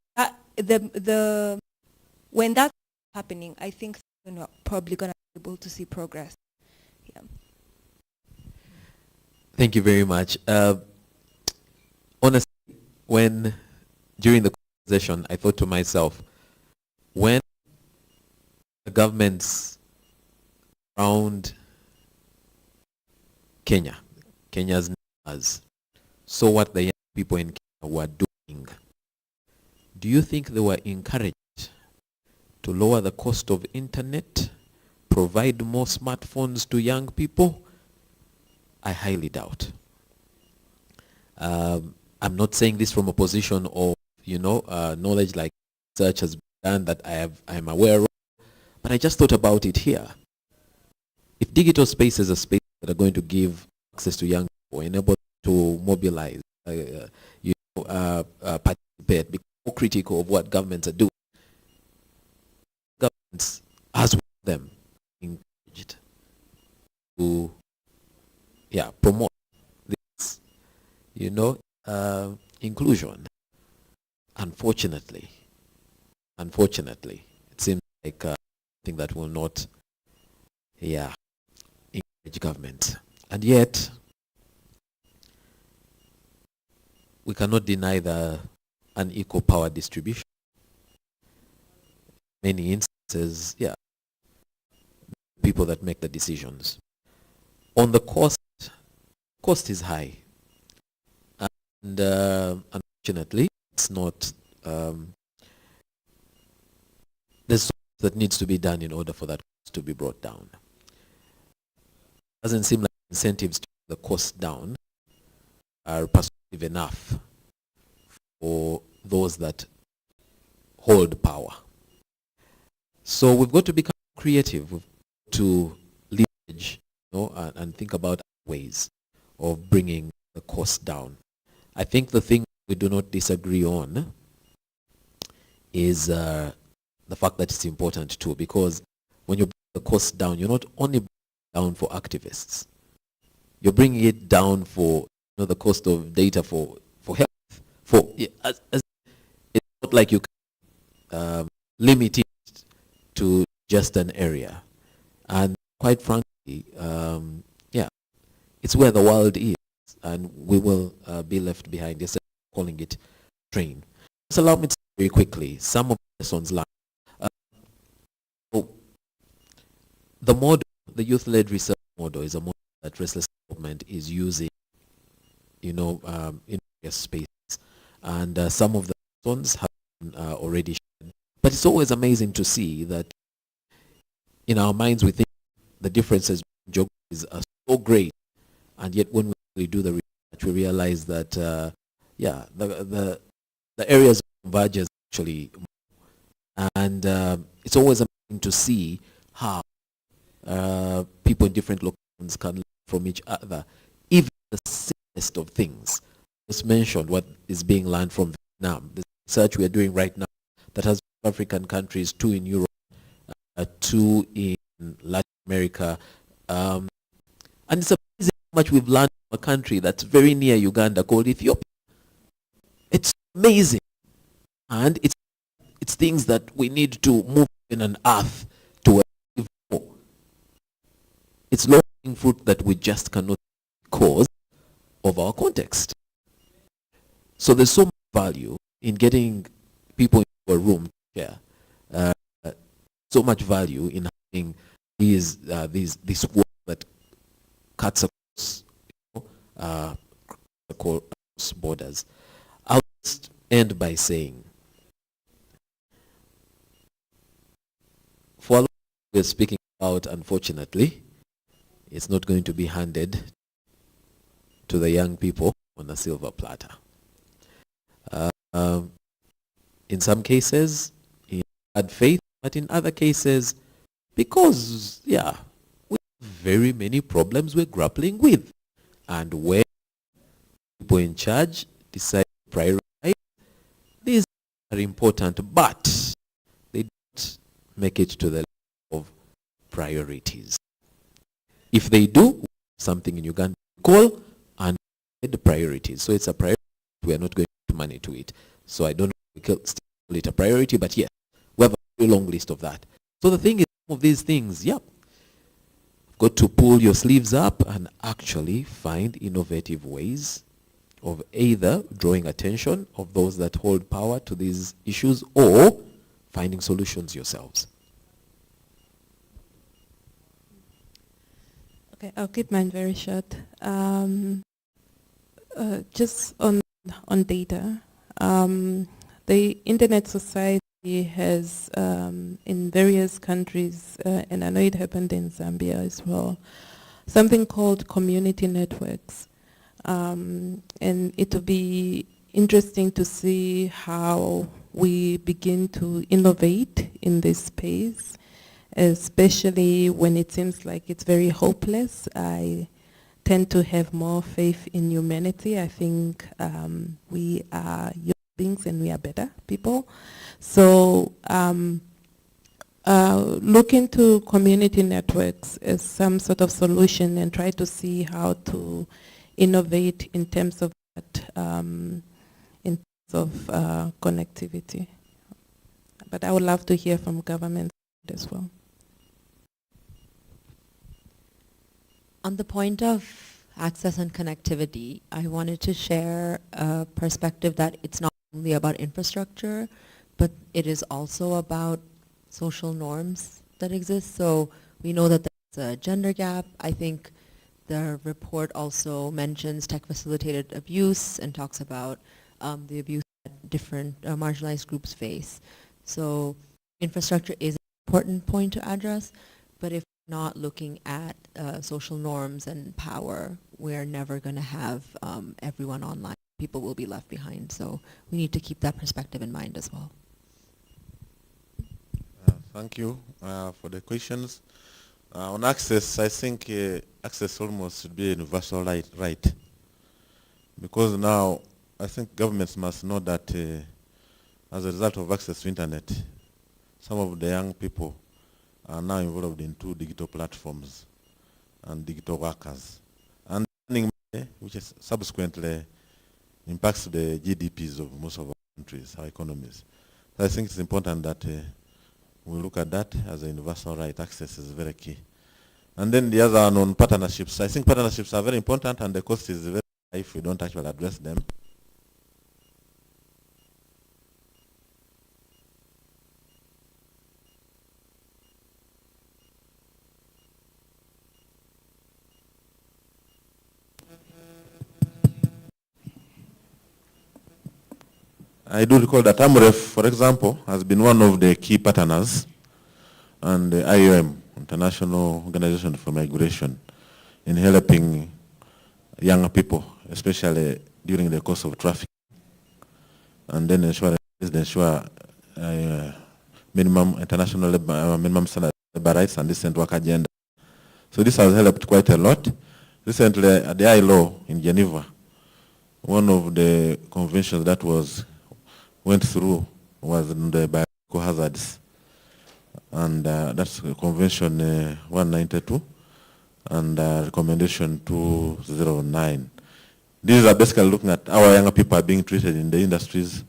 when that's happening, I think we're probably going to be able to see progress. Yeah. Thank you very much. Honestly, during the conversation, I thought to myself, when the governments around Kenya's neighbors, saw what the young people in Kenya were doing, do you think they were encouraged to lower the cost of internet, provide more smartphones to young people? I highly doubt. I'm not saying this from a position of, knowledge like research has been done that I'm aware of, but I just thought about it here. If digital spaces are spaces that are going to give access to young people, enable to mobilize, participate, be more critical of what governments are doing, governments, as with them, encouraged to promote this, inclusion. Unfortunately, it seems like something that will not, encourage government. And yet, we cannot deny the unequal power distribution. Many instances, people that make the decisions. On the cost is high. And unfortunately, it's not, there's so much that needs to be done in order for that cost to be brought down. Doesn't seem like incentives to bring the cost down are persuasive enough for those that hold power. So we've got to become creative. We've got to leverage, and think about ways of bringing the cost down. I think the thing we do not disagree on is the fact that it's important too, because when you bring the cost down, you're not only bringing it down for activists, you're bringing it down for the cost of data for health. It's not like you can limit it to just an area. And quite frankly, it's where the world is, and we will be left behind. Instead of calling it train. Just allow me to say very quickly some of the lessons learned. The model, the youth-led research model, is a model that Restless Development is using, in various spaces, and some of the lessons have been already shared. But it's always amazing to see that in our minds we think the differences between geographies are so great, and yet when we do the research, we realize that the areas of convergence actually, and it's always amazing to see how people in different locations can learn from each other, even the simplest of things. Just mentioned what is being learned from Vietnam. The research we are doing right now that has African countries, 2 in Europe, 2 in Latin America, and it's amazing how much we've learned from a country that's very near Uganda called Ethiopia. It's amazing, and it's things that we need to move in an earth to achieve more. It's low-hanging fruit that we just cannot because of our context. So there's so much value in getting people into a room to share. So much value in having this work that cuts across borders. I'll just end by saying, for a lot we're speaking about, unfortunately, it's not going to be handed to the young people on a silver platter. In some cases, in bad faith, but in other cases, because, we have very many problems we're grappling with. And where people in charge decide to prioritize, these are important, but they don't make it to the level of priorities. If they do, something in Uganda call and the priorities. So it's a priority. We are not going to put money to it. So I don't know if we can still call it a priority, but yes, we have a very long list of that. So the thing is, some of these things, you've got to pull your sleeves up and actually find innovative ways of either drawing attention of those that hold power to these issues or finding solutions yourselves. Okay, I'll keep mine very short. Just on data, the Internet Society has, in various countries, and I know it happened in Zambia as well, something called community networks, And it will be interesting to see how we begin to innovate in this space, especially when it seems like it's very hopeless. I tend to have more faith in humanity. I think we are human beings and we are better people. So look into community networks as some sort of solution and try to see how to innovate in terms of that, in terms of connectivity. But I would love to hear from government as well. On the point of access and connectivity, I wanted to share a perspective that it's not only about infrastructure, but it is also about social norms that exist. So we know that there's a gender gap. I think the report also mentions tech-facilitated abuse and talks about the abuse that different marginalized groups face. So infrastructure is an important point to address, but if we're not looking at social norms and power, we're never going to have everyone online. People will be left behind. So we need to keep that perspective in mind as well. Thank you for the questions. On access, I think access almost should be a universal right. Because now, I think governments must know that as a result of access to internet, some of the young people are now involved in 2 digital platforms and digital workers. And earning money, which is subsequently impacts the GDPs of most of our countries, our economies. So I think it's important that we look at that as a universal right. Access is very key. And then the other one on partnerships. I think partnerships are very important and the cost is very high if we don't actually address them. I do recall that AMREF, for example, has been one of the key partners, and the IOM, International Organization for Migration, in helping young people, especially during the course of trafficking, and then ensure minimum international minimum standard labor rights and decent work agenda. So this has helped quite a lot. Recently, at the ILO in Geneva, one of the conventions that went through was on the biological hazards, and that's Convention 192 and Recommendation 209. These are basically looking at how young people are being treated in the industries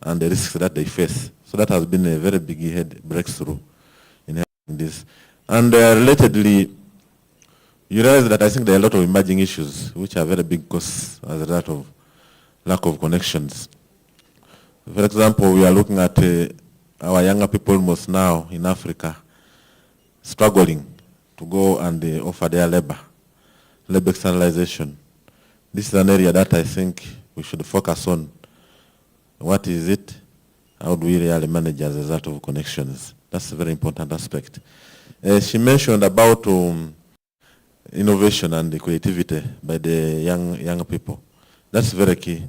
and the risks that they face. So that has been a very big breakthrough in helping this. And relatedly, you realize that I think there are a lot of emerging issues which are very big costs as a result of lack of connections. For example, we are looking at our younger people almost now in Africa struggling to go and offer their labor externalization. This is an area that I think we should focus on. What is it? How do we really manage as a result of connections? That's a very important aspect. She mentioned about innovation and the creativity by the young people. That's very key.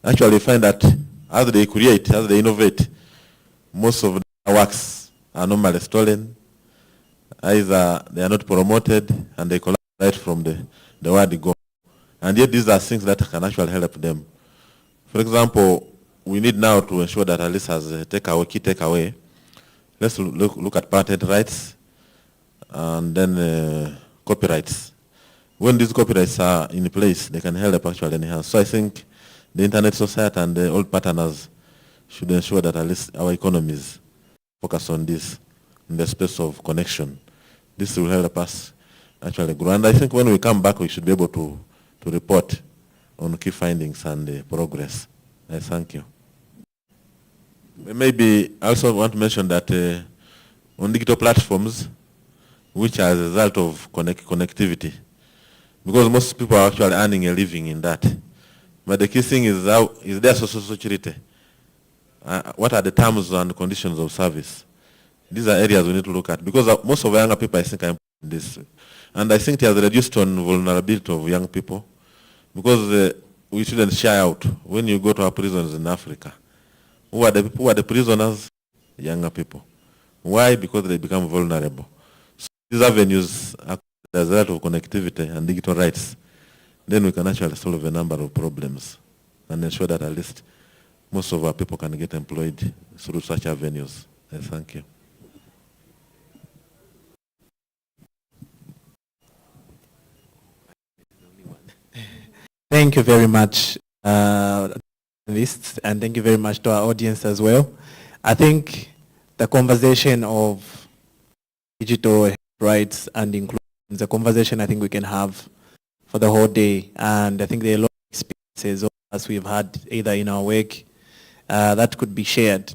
Actually, you find that as they create, as they innovate, most of their works are normally stolen. Either they are not promoted and they collect right from the word go. And yet these are things that can actually help them. For example, we need now to ensure that at least as a key takeaway, let's look at patent rights and then copyrights. When these copyrights are in place, they can help actually enhance. So I think the Internet Society and the old partners should ensure that at least our economies focus on this in the space of connection. This will help us actually grow. And I think when we come back, we should be able to report on key findings and progress. I thank you. Maybe I also want to mention that on digital platforms, which are a result of connectivity, because most people are actually earning a living in that. But the key thing is there social security? What are the terms and conditions of service? These are areas we need to look at, because most of younger people, I think, are in this. And I think it has reduced on vulnerability of young people because we shouldn't shy out. When you go to our prisons in Africa, who are the prisoners? Younger people. Why? Because they become vulnerable. So these avenues, there's a lot of connectivity and digital rights. Then we can actually solve a number of problems and ensure that at least most of our people can get employed through such avenues. Thank you. Thank you very much, and thank you very much to our audience as well. I think the conversation of digital rights and inclusion is a conversation I think we can have for the whole day, and I think there are a lot of experiences as we've had either in our work that could be shared.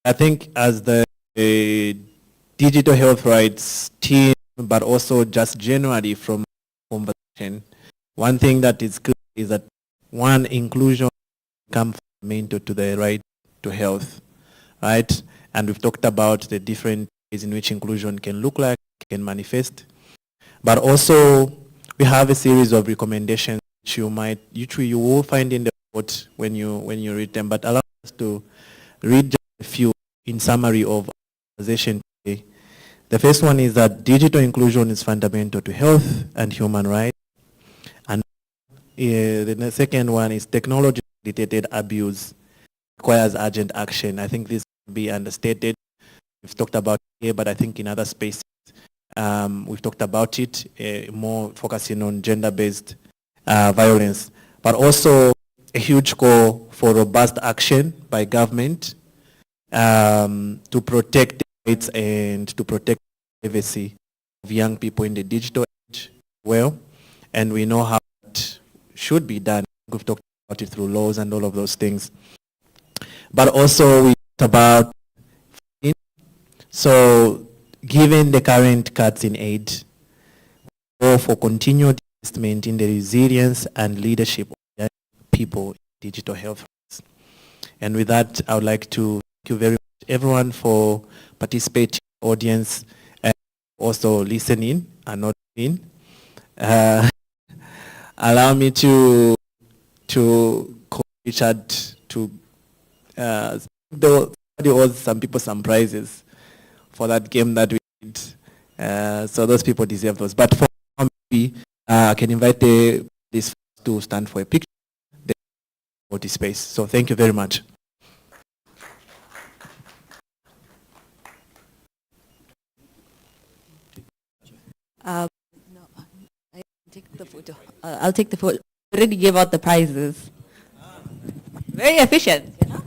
I think as the digital health rights team, but also just generally from conversation, one thing that is clear is that one, inclusion comes fundamental to the right to health, right? And we've talked about the different ways in which inclusion can look like, can manifest. But also, we have a series of recommendations which you will find in the report when you read them. But allow us to read just a few in summary of our conversation today. The first one is that digital inclusion is fundamental to health and human rights. And the second one is technology-related abuse requires urgent action. I think this can be understated. We've talked about it here, but I think in other spaces we've talked about it, more focusing on gender-based violence, but also a huge call for robust action by government to protect rights and to protect privacy of young people in the digital age well. And we know how it should be done. We've talked about it through laws and all of those things. But also we talked about, so given the current cuts in aid, call for continued investment in the resilience and leadership of young people in digital health. And with that, I would like to thank you very much, everyone, for participating, audience, and also listening and not in. Allow me to call Richard to there was some people some prizes for that game that we did. So those people deserve those. But for me, I can invite this to stand for a picture. The space. So thank you very much. No, I take the photo. I'll take the photo. I already gave out the prizes. Very efficient. You know?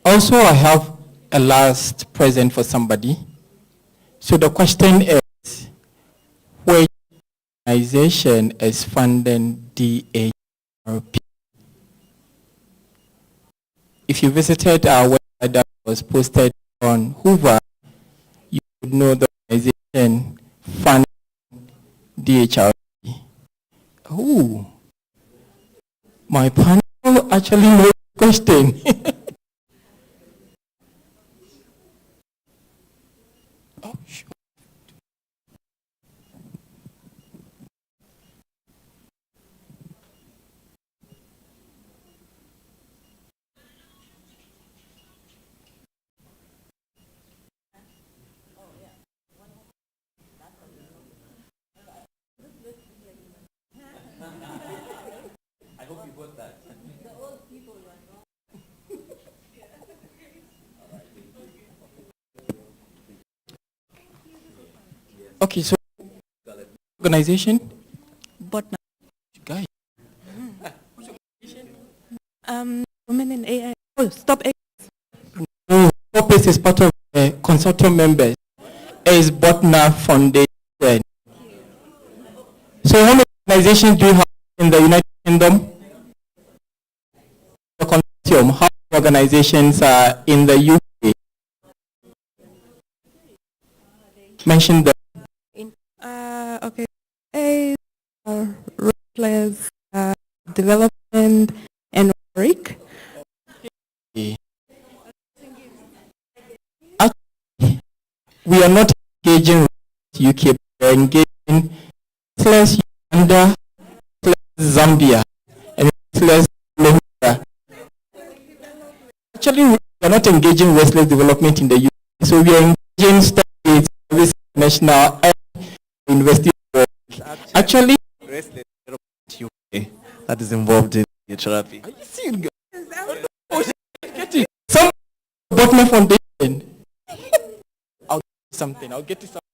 Also, I have a last present for somebody. So the question is, which organization is funding DHRP? If you visited our website that was posted on Hoover, you would know the organization funding DHRP. Oh, my panel actually knows the question. Oh, sure. I hope you got that. Okay, so organization? But Guy. women in AI. Oh, stop AI. No, Purpose is part of the consortium members. Is Botna Foundation. So how many organizations do you have in the United Kingdom? The consortium, how many organizations are in the UK? mention them. Okay. A, restless development and work. Actually, we are not engaging with UK, we are engaging restless Uganda, restless Zambia, and restless Colombia. Actually, we are not engaging restless development in the UK, so we are engaging states, service national, and university work. Actually, restless development UK that is involved in therapy. are you seeing? Get it. Some Botman Foundation. I'll get you something.